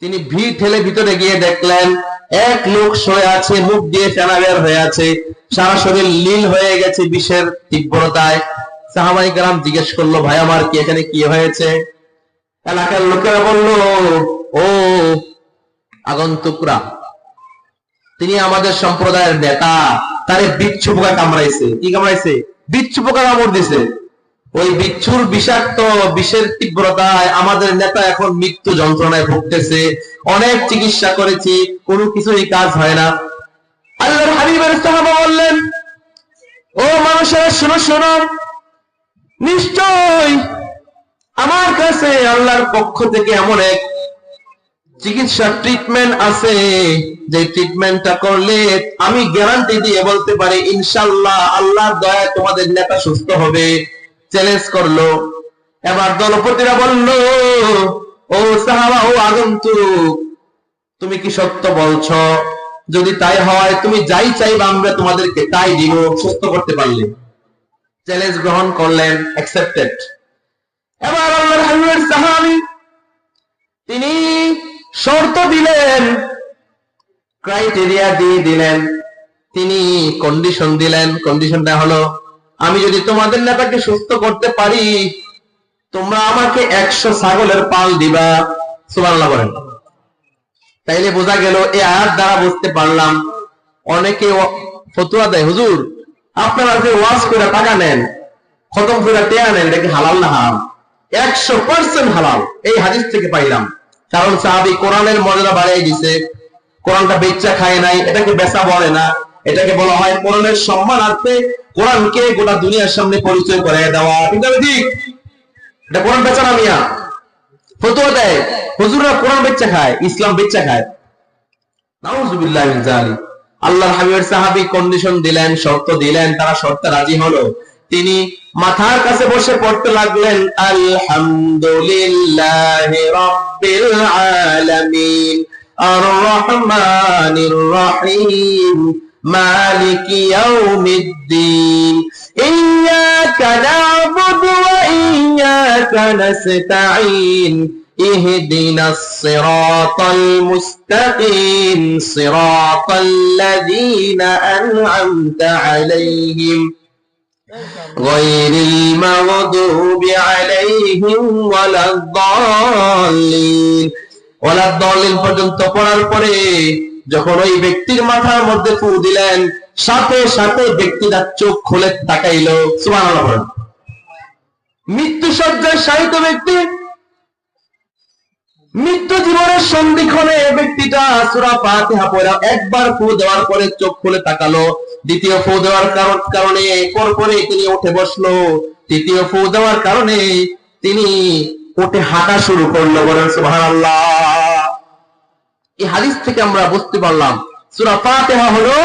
তিনি ভিড় ঠেলে ভিতরে গিয়ে দেখলেন এক লোক শুয়ে আছে, মুখ দিয়ে ফেনা বের হয়ে আছে, সারা শরীর নীল হয়ে গেছে বিষের তীব্রতায়। সাহাবায়ে কেরাম জিজ্ঞেস করলো, ভাই আমার, কি এখানে কি হয়েছে? এলাকার লোকেরা বলল, ও আগন্তুকরা, তিনি আমাদের সম্প্রদায়ের নেতা, তারে বিচ্ছু পোকা কামড়াইছে। কি কামড়াইছে? বিচ্ছু পোকা কামড় দিছে। ওই বিচ্ছুর বিষাক্ত বিষের তীব্রতায় আমাদের নেতা এখন মৃত্যু যন্ত্রণায় ভুগতেছে। অনেক চিকিৎসা করেছি, কোনো কিছুই কাজ হয় না। আল্লাহর হাবিবের সাহাবা বললেন, ও মানুষেরা, শোনো শোনো, নিশ্চয় আমার কাছে আল্লাহর পক্ষ থেকে এমন এক চিকিৎসা ট্রিটমেন্ট আছে যে ট্রিটমেন্টটা করলে আমি গ্যারান্টি দিয়ে বলতে পারি ইনশাআল্লাহ আল্লাহর দয়ায় তোমাদের নেতা সুস্থ হবে। চ্যালেঞ্জ করলো। এবার দলপতিরা বলল, ও সাহাবা, ও আগন্তুক, তুমি কি সত্য বলছো? যদি তাই হয় তুমি যাই চাইবা আমরা তোমাদেরকে তাই দিব, সুস্থ করতে পারলে। চ্যালেঞ্জ গ্রহণ করলেন, অ্যাকসেপ্টেড। এবার আল্লাহর হাবিবের সাহাবী তিনি শর্ত দিলেন, ক্রাইটেরিয়া দিয়ে দিলেন, তিনি কন্ডিশন দিলেন। কন্ডিশনটা হলো, আমি যদি তোমাদের নেতাকে সুস্থ করতে পারি তোমরা আমাকে 100 ছাগলের পাল দিবা। সুবহানাল্লাহ বলেন। তাইলে বোঝা গেল, এই আয়াত দ্বারা বুঝতে পারলাম অনেকে ফতোয়া দেয়, হুজুর আপনারা যে ওয়াজ করে টাকা নেন, খতম করে টেয়া নেন, এটা কি হালাল না হারাম? 100% হালাল, এই হাদিস থেকে পাইলাম। কারণ সাহাবী কোরআনের মর্যাদা বাড়িয়ে দিছে। কোরআনটা বেচা খায় নাই, এটাকে বেচা বলে না, এটাকে বলা হয় কোরআনের সম্মানার্থে কোরআনকে গোটা দুনিয়ার সামনে পরিচয় করে দেওয়া। ঠিক আছে? ঠিক, এটা কোরআন বেচা না মিয়া। ফতোয়া দেয় হুজুররা কোরআন বেচা খায়, ইসলাম বেচা খায়। নাউযুবিল্লাহি মিন যালিক। আল্লাহর হাবিবের সাহাবী কন্ডিশন দিলেন, শর্ত দিলেন, তারা শর্তে রাজি হলো। তিনি মাথার কাছে বসে পড়তে লাগলেন, আলহামদুলিল্লাহি রাব্বিল আলামিন আর রহমানির রহিম মালিকি ইয়াউমিদ্দিন ইয়্যাকা না'বুদু ওয়া ইয়্যাকা নাস্তাঈন ইহদিনাস সিরাতাল মুস্তাকিম সিরাতাল্লাযীনা আন'আমতা আলাইহিম গায়রিল মাগদুবি আলাইহিম ওয়ালাদ-দাল্লিন। ওয়ালাদ-দাল্লিন পর্যন্ত পড়ার পরে যখন ওই ব্যক্তির মাথার মধ্যে ফু দিলেন, সাথে সাথে ব্যক্তিটা চোখ খুলে তাকাইলো। সুবহানাল্লাহ বলেন। মৃত্যু শয্যায় শায়িত ব্যক্তি, মৃত্যু জীবনের সন্ধিক্ষণে ব্যক্তিটা সূরা ফাতিহা পড়া একবার ফু দেওয়ার পরে চোখ খুলে তাকালো। দ্বিতীয় ফু দেওয়ার কারণে পরপরে তিনি উঠে বসলো। তৃতীয় ফু দেওয়ার কারণে তিনি উঠে হাঁটা শুরু করলো। বলেন সুবহানাল্লাহ। এই হাদিস থেকে আমরা বুঝতে পারলাম সূরা ফাতিহা হলো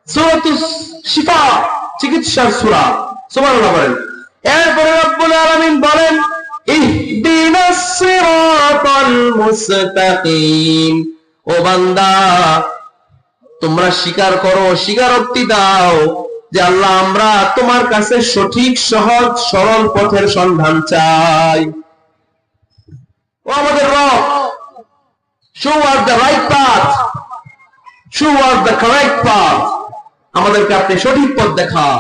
সূরাতুস শিফা, চিকিৎসার সূরা। সুবহানাল্লাহ বলেন। এরপরে রব্বুল আলামিন বলেন, ইহদিনাস সিরাতাল মুস্তাকিম। ও বান্দা, তোমরা স্বীকার করো, স্বীকারোক্তি দাও যে আল্লাহ আমরা তোমার কাছে সঠিক সহজ সরল পথের সন্ধান চাই। ও আমাদের রব, show us the right path, show us the correct path। আমাদেরকে আপনি সঠিক পথ দেখান,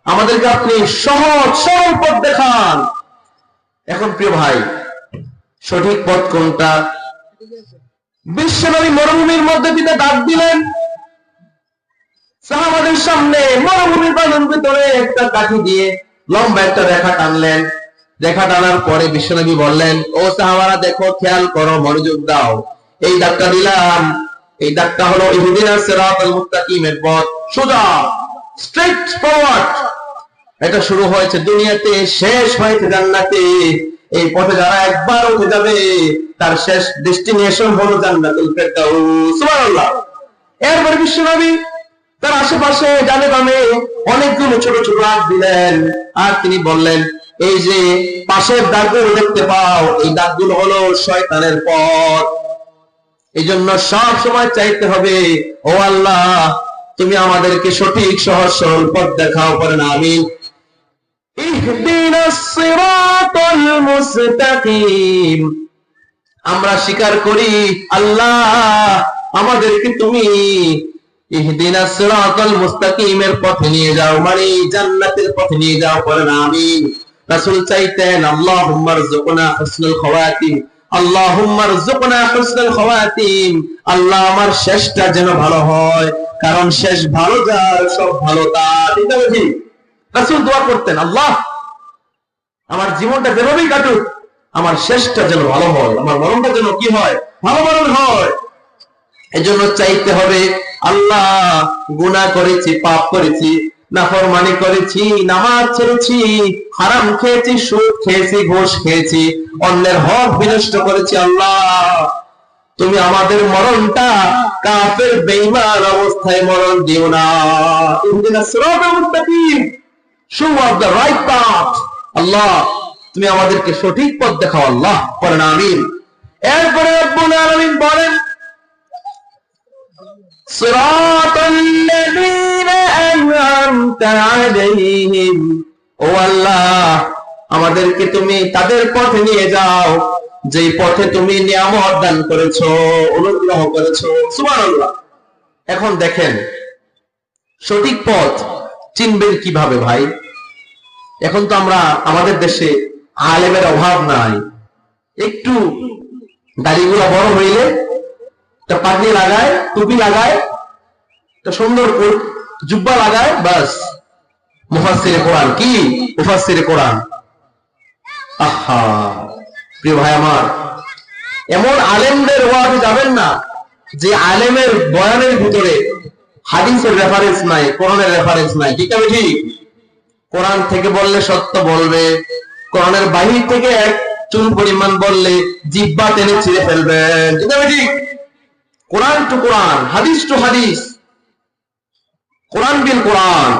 আমাদেরকে আপনি সহজ সরল পথ দেখান। এখন প্রিয় ভাই, সঠিক পথ কোনটা? বিশ্বনবী মরুভূমির মধ্যে দিয়ে ডাক দিলেন, সাহাবাদের সামনে মরুভূমির বালুর ভিতরে একটা কাঠি দিয়ে লম্বা একটা রেখা টানলেন। রেখা টানার পরে বিশ্বনবী বললেন, ও সাহাবারা দেখো, খেয়াল করো, মনোযোগ দাও। এই ডাকটা দিলাম, এই ডাকটা হলো ইহদিনাস সিরাতাল মুস্তাকিমের পথ, সোজা স্ট্রেট ফরওয়ার্ড। এটা শুরু হয়েছে দুনিয়াতে, শেষ হয়েছে জান্নাতে। এই পথে যারা একবার উঠে যাবে তার শেষ ডেস্টিনেশন হলো জান্নাতুল ফেরদাউস। সুবহানাল্লাহ। এরপর বিশ্বনবী তার আশেপাশে ডানে বামে অনেকগুলো ছোট ছোট আঁক দিলেন, আর তিনি বললেন, এই যে পাশের দাগগুলো দেখতে পাও, এই দাগগুলো হলো শয়তানের পথ। এই জন্য সব সময় চাইতে হবে, ও আল্লাহ তুমি আমাদেরকে সঠিক সহজ সরল পথ দেখাও। পড়েন আমিন। ইহদিনাস সিরাতাল মুস্তাকিম। আমরা স্বীকার করি আল্লাহ আমাদেরকে তুমি ইহদিনাস সিরাতাল মুস্তাকিমের পথে নিয়ে যাও, মানে জান্নাতের পথে নিয়ে যাও। পড়েন আমিন। রাসূল চাইতেন, আল্লাহুম্মা রযুকনা হুসনুল খাওয়াতিম, আল্লাহুম্মা রযুকনা হুসনুল খাওয়াতিম। আল্লাহ আমার শেষটা যেন ভালো হয়, কারণ শেষ ভালো যার সব ভালো তার। ঠিক আছে? রাসূল দোয়া করতেন, আল্লাহ আমার জীবনটা যেভাবেই কাটুক, আমার শেষটা যেন ভালো হয়, আমার মরণটা যেন কি হয়, ভালো মরণ হয়। এজন্য চাইতে হবে, আল্লাহ গুনাহ করেছি, পাপ করেছি, নাফরমানি করেছি, নামাজ ছেড়েছি, হারাম খেয়েছি, সুদ খেয়েছি, ঘুষ খেয়েছি, অন্যের হক বিনষ্ট করেছি। আল্লাহ, তুমি আমাদের মরণটা কাফের বেঈমান অবস্থায় মরণ দিও না। ইহদিনাস সিরাতাল মুস্তাকিম, show us the right path. আল্লাহ, তুমি আমাদেরকে সঠিক পথ দেখাও। আল্লাহ বলেন আমিন। এরপরে রব্বুল আলামিন বলেন, সিরাতাল্লাযীনা আন'আমতা আলাইহিম, ও আল্লাহ, আমাদেরকে তুমি তাদের পথে নিয়ে যাও যেই পথে তুমি নিয়ামত দান করেছো, অনুগ্রহ করেছো। সুবহানাল্লাহ। এখন দেখেন, সঠিক পথ চিনবেন কিভাবে ভাই? এখন তো আমরা আমাদের দেশে আলেমের অভাব নাই। একটু দাড়িগুলো বড় হইলে একটা পাগড়ি লাগায়, টুপি লাগায়, একটা সুন্দর জুব্বা লাগায়, বাস মুফাসসিরে কোরআন। কি মুফাসসিরে কোরআন? আহা, প্রিয় ভাই আমার, এমন আলেমদের ওয়াজে যাবেন না যে আলেমের বয়ানের ভিতরে হাদিসের রেফারেন্স নাই, কোরআনের রেফারেন্স নাই। ঠিক আছে? ঠিক। কোরআন থেকে বললে সত্য বলবে, কোরআনের বাহির থেকে এক চুল পরিমাণ বললে জিহ্বা টেনে ছিঁড়ে ফেলবেন। ঠিক আছে? ঠিক। কোরআন টু কোরআন, হাদিস টু হাদিস, কোরআন বিল কোরআন।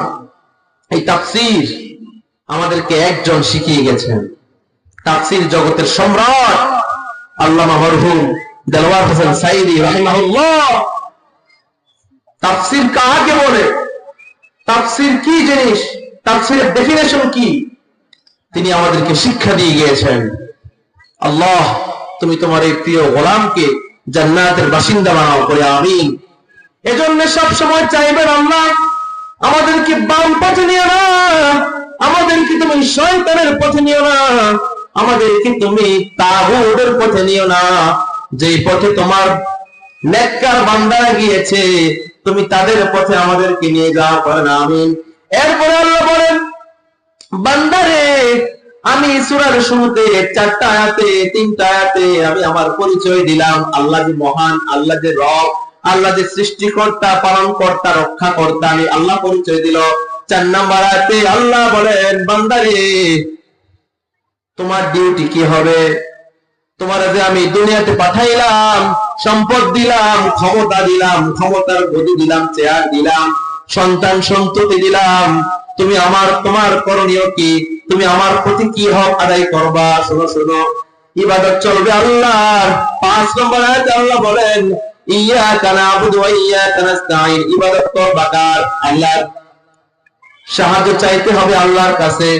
এই তাফসীর আমাদেরকে একজন শিখিয়ে গেছেন, তাফসীর জগতের সম্রাট আল্লামা মরহুম দেলওয়ার হোসেন সাঈদী রাহিমাহুল্লাহ। তাফসীর কাকে বলে, তাফসীর কি জিনিস, তাফসীরের ডেফিনেশন কি, তিনি আমাদেরকে শিক্ষা দিয়ে গিয়েছেন। আল্লাহ, তুমি তোমার এই প্রিয় গোলামকে জান্নাতের বাসিন্দা বানাও করে আমিন। এজন্য সব সময় চাইবেন, আল্লাহ আমাদেরকে বাম পথে নিও না, আমাদেরকে তুমি শয়তানের পথে নিও না, আমাদেরকে তুমি তাগুতের পথে নিও না। যেই পথে তোমার নেককার বান্দারা গিয়েছে, তুমি তাদের পথে আমাদেরকে নিয়ে যাও করে আমিন। এরপরে আল্লাহ বলেন, বান্দারে, আমি সূরার শুরুতে 4টা আয়াতে 3টা আয়াতে আমি আমার পরিচয় দিলাম। আল্লাহ যে মহান, আল্লাহ যে রব, আল্লাহ যে সৃষ্টিকর্তা, পালনকর্তা, রক্ষাকর্তা, আমি আল্লাহ পরিচয় দিল। 4 নম্বর আয়াতে আল্লাহ বলেন, বান্দারে, তোমার ডিউটি কি হবে? তোমার যে আমি দুনিয়াতে পাঠাইলাম, সম্পদ দিলাম, ক্ষমতা দিলাম, ক্ষমতার গদি দিলাম, চেয়ার দিলাম, সন্তান সন্ততি দিলাম, তুমি তোমার করণীয় কি? তুমি আমার প্রতি কি হক আদায় করবা? শোনো শোনো, ইবাদত চলবে আল্লাহর। 5 নম্বর আয়াতে আল্লাহ বলেন, ইয়্যাকা না'বুদু ওয়া ইয়্যাকা নাস্তাঈন, ইবাদত করবা কার? আল্লাহর। সাহায্য চাইতে হবে আল্লাহর কাছে।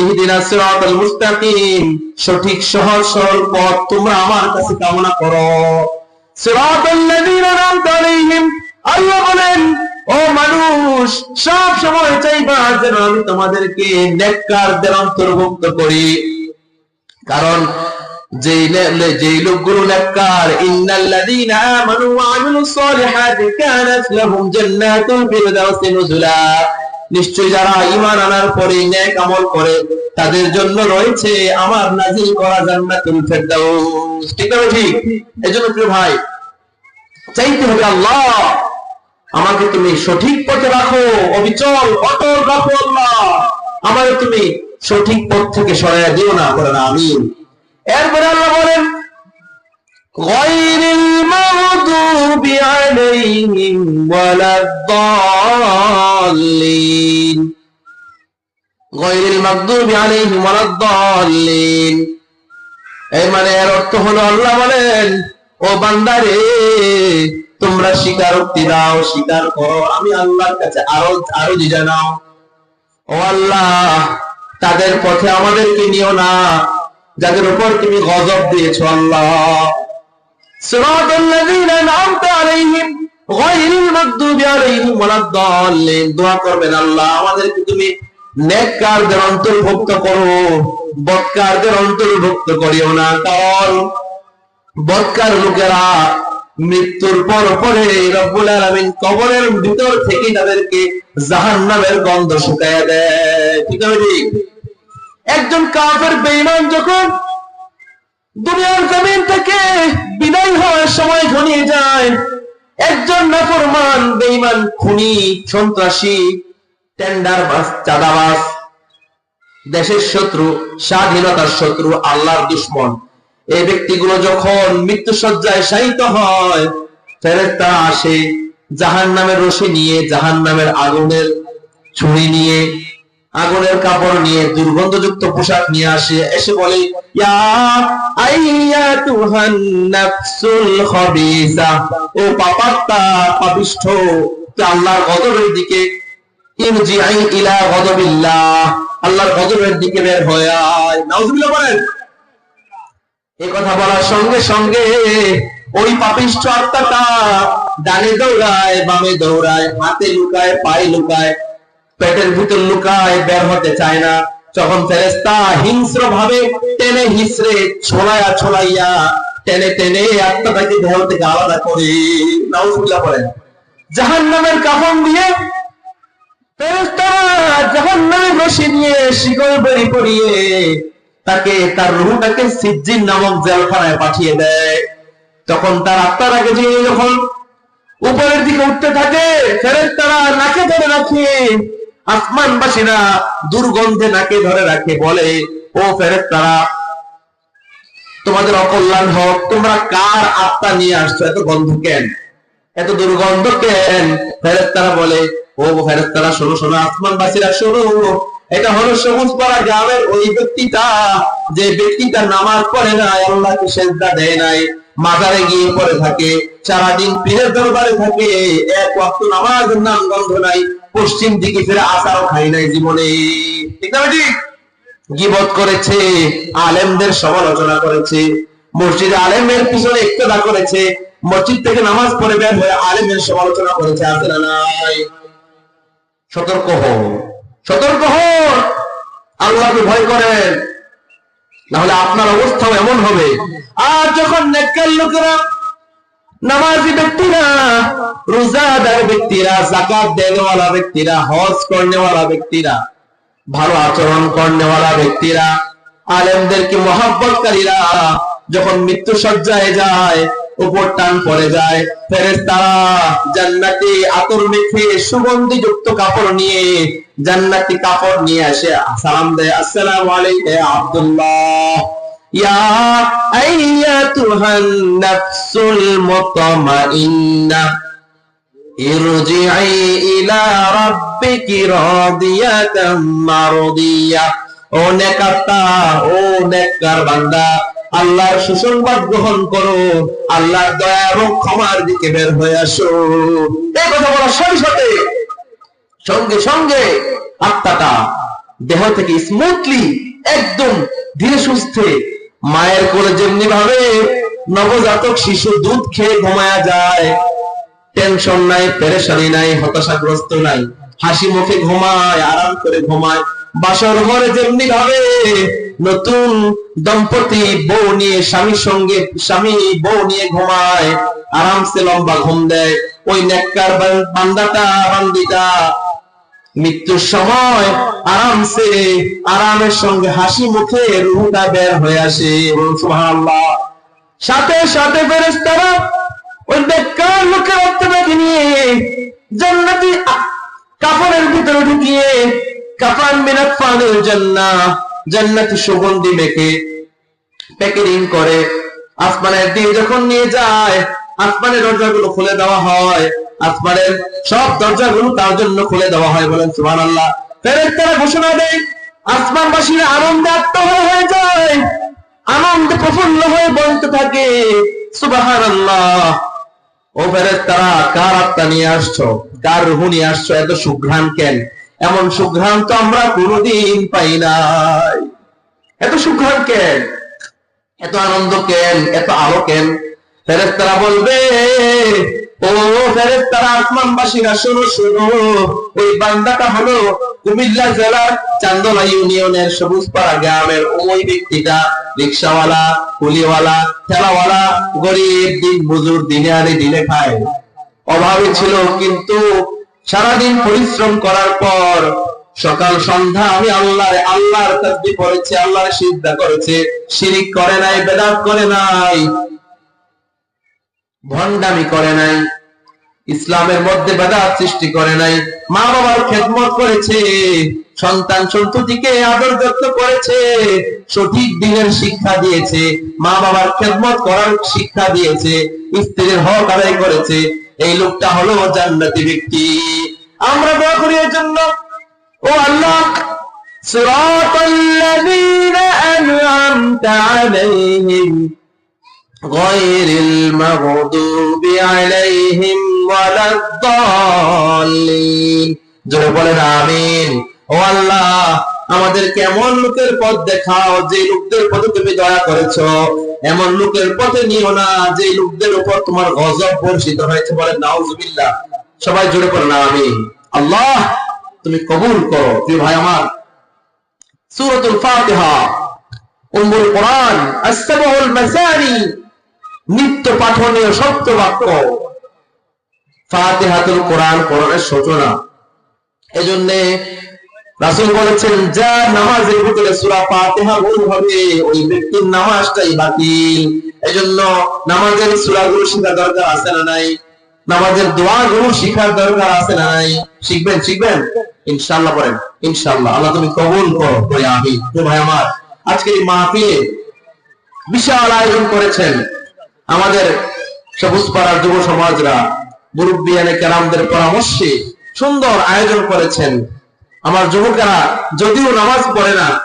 ইহদিনাস সিরাতাল মুস্তাকিম, সঠিক সহজ সরল পথ তোমরা আমার কাছে কামনা করো। সিরাতাল্লাযীনা আন'আমতা আলাইহিম, আল্লাহ বলেন, ও মানুষ, সব সময় চাইবা যেন আমি তোমাদেরকে নেককারদের অন্তর্ভুক্ত করি। কারণ যেই লোকগুলো নেককার, ইন্নাল্লাযীনা আমানু ওয়া আমিলুস সালিহাতি কানাত লাহুম জান্নাতুল ফিরদাউসি নুজুলা, নিশ্চয়ই যারা ঈমান আনার পরে নেক আমল করে তাদের জন্য রয়েছে আমার নাজিল করা জান্নাতুল ফিরদাউস। ঠিক আছে? ঠিক। এজন্য প্রিয় ভাই, চাইতে হবে, আল্লাহ আমাকে তুমি সঠিক পথে রাখো, অবিচল অটল রাখো। আল্লাহ আমাকে তুমি সঠিক পথ থেকে সরাইয়া দিও না করে আমিন। এরপরে আল্লাহ বলেন, গায়রিল মাগদুবি আলাইহিম ওয়ালাদ-দাল্লিন, গায়রিল মাগদুবি আলাইহিম ওয়ালাদ-দাল্লিন, এই মানে এর অর্থ হলো, আল্লাহ বলেন, ও বান্দারে, তোমরা স্বীকারোক্তি দাও, স্বীকার করো, আমি আল্লাহর কাছে আরজি জানাও। ও আল্লাহ, তাদের পথে আমাদেরকে নিও না যাদের উপর তুমি গজব দিয়েছো। আল্লাহ, সিরাতাল্লাযীনা আন'আমতা আলাইহিম গায়রিল মাগদুবি আলাইহিম ওয়ালাদ-দাল্লিন, দোয়া করবেন, আল্লাহ আমাদেরকে তুমি নেককারদের অন্তর্ভুক্ত করো, বদকারদের অন্তর্ভুক্ত করিও না। কারণ বদকার লোকেরা মৃত্যুর পরে রব্বুল আলামিন কবরের ভিতর থেকে তাদেরকে জাহান্নামের গন্ধ শুকায়া দেয়। ঠিক আছে? একজন কাফের বেঈমান যখন দুনিয়ার জমিন থেকে বিদায় হওয়ার সময় ঘনিয়ে যায়, একজন নাফরমান বেঈমান খুনি সন্ত্রাসী টেন্ডারবাজ, চাঁদাবাজ, দেশের শত্রু, স্বাধীনতার শত্রু, আল্লাহর দুশমন, এই ব্যক্তিগুলো যখন মৃত্যুশয্যায় শায়িত হয়, ফেরেশতারা আসে জাহান্নামের রশি নিয়ে, জাহান্নামের আগুনের ছুরি নিয়ে, আগুনের কাপড় নিয়ে, দুর্গন্ধযুক্ত পোশাক নিয়ে আসে, এসে বলে, ইয়া আইয়াতুহান নাফসুল খাবিসা, ও পাপাত্মা, পাপিষ্ঠ, আল্লাহর গজবের দিকে, ইরজিই ইলা গজবিল্লাহ, আল্লাহর গজবের দিকে বের হয়ে আয়। নাউজুবিল্লাহ বলেন। এই কথা বলার সঙ্গে সঙ্গে ওই পাপিষ্ঠ আত্মাটা ডানে দৌড়ায়, বামে দৌড়ায়, হাতে লুকায়, পায়ে লুকায়, পেটের ভিতর লুকায়, বের হতে চায় না। যখন ফেরেশতা হিংস্র ভাবে টেনে হিসড়ে ছোড়াইয়া ছোড়াইয়া টেনে টেনে আত্মাটাকে দেহ থেকে আলাদা করে, নাউজুবিল্লাহ বলেন, জাহান্নামের কাফন দিয়ে ফেরেশতারা জাহান্নামের রশি দিয়ে শিকল বেরি পরিয়ে তাকে, তার রূহটাকে সিজ্জিন নামক জেলখানায় পাঠিয়ে দেয়। তখন তার আত্মাটাকে যিনি যখন উপরের দিকে উঠতে থাকে, ফেরেশতারা নাকে ধরে রাখে, আসমানবাসীরা দুর্গন্ধে নাকে ধরে রাখে, বলে, ও ফেরেশতারা, তোমাদের অকল্যাণ হোক, তোমরা কার আত্মা নিয়ে আসছো? এত গন্ধ কেন, এত দুর্গন্ধ কেন? ফেরেশতারা বলে, ও ফেরেশতারা, শোনো শোনো, আসমানবাসীরা শোনো, এটা হলো সবুজ পাড়া গ্রামের ওই ব্যক্তিটা, যে ব্যক্তিটা নামাজ পড়ে নাই, আল্লাহকে সেজদা দেয় নাই, মাজারে গিয়ে পড়ে থাকে, সারাদিন পীরের দরবারে থাকে, এক ওয়াক্ত নামাজের নাম গন্ধ নাই, পশ্চিম দিকে ফিরে আসারও খাই নাই জীবনে। ঠিক না ঠিক? গীবত করেছে, আলেমদের সমালোচনা করেছে, মসজিদে আলেমের পিছনে ইক্তেদা করেছে, মসজিদ থেকে নামাজ পড়ে বের হয়ে আলেমের সমালোচনা করেছে, আছে না নাই? সতর্ক হন, সতর্ক হন, আল্লাহকে ভয় করেন, না হলে আপনার অবস্থাও এমন হবে। আর যখন নেককার লোকেরা, নামাজি ব্যক্তিরা, রোজাদার ব্যক্তিরা, যাকাত দেওয়ালা ব্যক্তিরা, হজ করনেওয়ালা ব্যক্তিরা, ভালো আচরণ করনেওয়ালা ব্যক্তিরা, আলেমদেরকে মহব্বতকারীরা যখন মৃত্যু সজ্জায় যায়, উপর টান পড়ে যায়, ফেরেশতারা জান্নাতি আতর মেখে সুগন্ধি যুক্ত কাপড় নিয়ে, জান্নাতি কাপড় নিয়ে আসে, সালাম দেয়, আসসালামু আলাইকা ইয়া আব্দুল্লাহ, ইয়া আইয়াতুহান নাফসুল মুতমাইন্নাহ, ইরজিই ইলা রাব্বিকি রাদিয়াতাম মারদিয়া, ও নেকাত্তা, ও নেককার বান্দা, আল্লাহর সুসংবাদ গ্রহণ করো, আল্লাহর দয়া এবং ক্ষমার দিকে বের হয়ে আসো। এই কথা বলার সাথে সাথে সঙ্গে সঙ্গে আত্মাটা দেহ থেকে স্মুথলি, একদম ধীরে সুস্থে, মায়ের কোলে যেমনি ভাবে নবজাতক শিশু দুধ খেয়ে ঘুমায়া যায়, টেনশন নাই, পেরেশানি নাই, হতাশাগ্রস্ত নাই, হাসি মুখে ঘুমায়, আরাম করে ঘুমায়, বাসর ঘরে যেমনি ভাবে নতুন দম্পতি বউ নিয়ে, স্বামীর সঙ্গে স্বামী বউ নিয়ে ঘুমায়, আরামসে লম্বা ঘুম দেয়, ওই নেককার বান্দাটা, বান্দিটা মৃত্যুর সময় আরামসে, আরামের সঙ্গে হাসি মুখে রূহটা বের হয়ে আসে। সুবহানাল্লাহ। সাথে সাথে ফেরেশতারা ওই নেককার লোকের আত্মাকে নিয়ে জান্নাতি কাপড়ের ভিতরে ঢুকিয়ে, কাফান মিন আফানিল জান্নাহ, জান্নাতি সুগন্ধি মেখে প্যাকেজিং করে আসমানের দিকে যখন নিয়ে যায়, আসমানের দরজাগুলো খুলে দেওয়া হয়, আসমানের সব দরজাগুলো তার জন্য খুলে দেওয়া হয়। বলেন সুবহানাল্লাহ। ফেরেশতারা ঘোষণা দেয়, আসমানবাসীরা আনন্দে আত্মহারা হয়ে যায়, আনন্দে প্রফুল্ল হয়ে বলতে থাকে, সুবহানাল্লাহ। ও ফেরেশতারা, কার আত্মা নিয়ে আসছো, কার রূহ নিয়ে আসছো, এত সুঘ্রাণ কেন? এমন সুঘ্রাণ তো আমরা কোনোদিন পাই নাই। এত সুঘ্রাণ কেন, এত আনন্দ কেন, এত আলো কেন? ফেরেশতারা বলবে, ও ফেরেশতারা, আসমানবাসীরা শোনো শোনো, ওই বান্দাটা হলো কুমিল্লা জেলার চান্দনা ইউনিয়নের সবুজপাড়া গ্রামের ওই ব্যক্তিটা, রিকশাওয়ালা, কুলিওয়ালা, ঠেলাওয়ালা, গরিব, দিন মজুর, দিনে আনে দিনে খায়, অভাবে ছিল, কিন্তু সারাদিন পরিশ্রম করার পর সকাল সন্ধ্যা আমি আল্লাহর তাসবিহ পড়েছে, আল্লাহর সিজদা করেছে, শিরিক করে নাই, বেদাত করে নাই, ভণ্ডামি করে নাই, ইসলামের মধ্যে বাধা সৃষ্টি করে নাই, মা বাবার খেদমত করেছে, সন্তান সন্ততিকে আদর যত্ন করেছে, সঠিক দিনের শিক্ষা দিয়েছে, মা বাবার খেদমত করার শিক্ষা দিয়েছে, স্ত্রীর হক আদায় করেছে, এই লোকটা হলো জান্নাতি ব্যক্তি। আমরা দোয়া করি এর জন্য, ও আল্লাহ সিরাতাল্লাযীনা আন'আমতা আলাইহিম গায়রিল মাগদুবি আলাইহিম ওয়ালাদ-দাল্লিন। জোরে বলেন আমিন। ও আল্লাহ, আমাদেরকে এমন লোকের পথ দেখাও যে লোকদের পথে তুমি দয়া করেছো, এমন লোকের পথে নিও না যে লোকদের উপর তোমার গজব বর্ষিত হয়েছে। বলেন নাউজুবিল্লাহ। সবাই জোরে পড়েন আমিন। আল্লাহ তুমি কবুল করো। প্রিয় ভাই আমার, সূরাতুল ফাতিহা উম্মুল কুরআন, আস-সাবউল মাসানি, নিত্য পাঠনীয় সত্য বাক্য। ফাতিহাতুল কুরআন, কোরআনের সূচনা। এজন্য রাসূল বলেছেন, যার নামাজের ভিতরে সূরা ফাতিহা ভুল হবে ওই ব্যক্তির নামাজটাই বাতিল। এজন্য নামাজের সূরাগুলো শেখার দরকার আছে না নাই? নামাজের দোয়াগুলো শেখার দরকার আছে না নাই? শিখবেন ইনশাআল্লাহ। বলেন ইনশাআল্লাহ। আল্লাহ তুমি কবুল করো। বলে আমিন। তো ভাই আমার, আজকে এই মাহফিলে বিশাল আয়োজন করেছেন আমাদের সবুজ পাড়ার যুব সমাজরা, মুরব্বিয়ানে কেরামদের পরামর্শে সুন্দর আয়োজন করেছেন। আমার যুবকেরা যদিও নামাজ পড়ে না,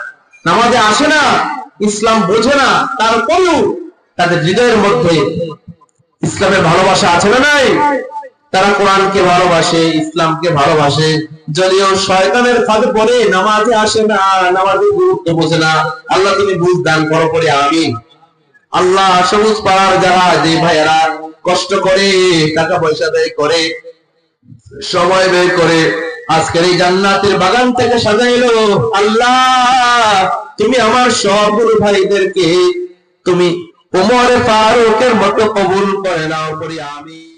নামাজে আসে না, ইসলাম বোঝে না, তারপরেও তাদের হৃদয়ের মধ্যে ইসলামের ভালোবাসা আছে না নাই? তারা কোরআনকে ভালোবাসে, ইসলামকে ভালোবাসে, যদিও শয়তানের ফাঁদে পড়ে নামাজে আসে না, নামাজের গুরুত্ব বোঝে না। আল্লাহ তুমি বুঝ দান করো। পড়ে আমিন। আল্লাহ সবুজ পাড়ার যারা যে ভাইয়েরা কষ্ট করে, টাকা পয়সা ব্যয় করে, সময় ব্যয় করে আজকের এই জান্নাতের বাগান থেকে সাজাইলো, আল্লাহ তুমি আমার সবগুলো ভাইদেরকে তুমি ওমর ফারুকের মতো কবুল করে নাও। করি আমিন।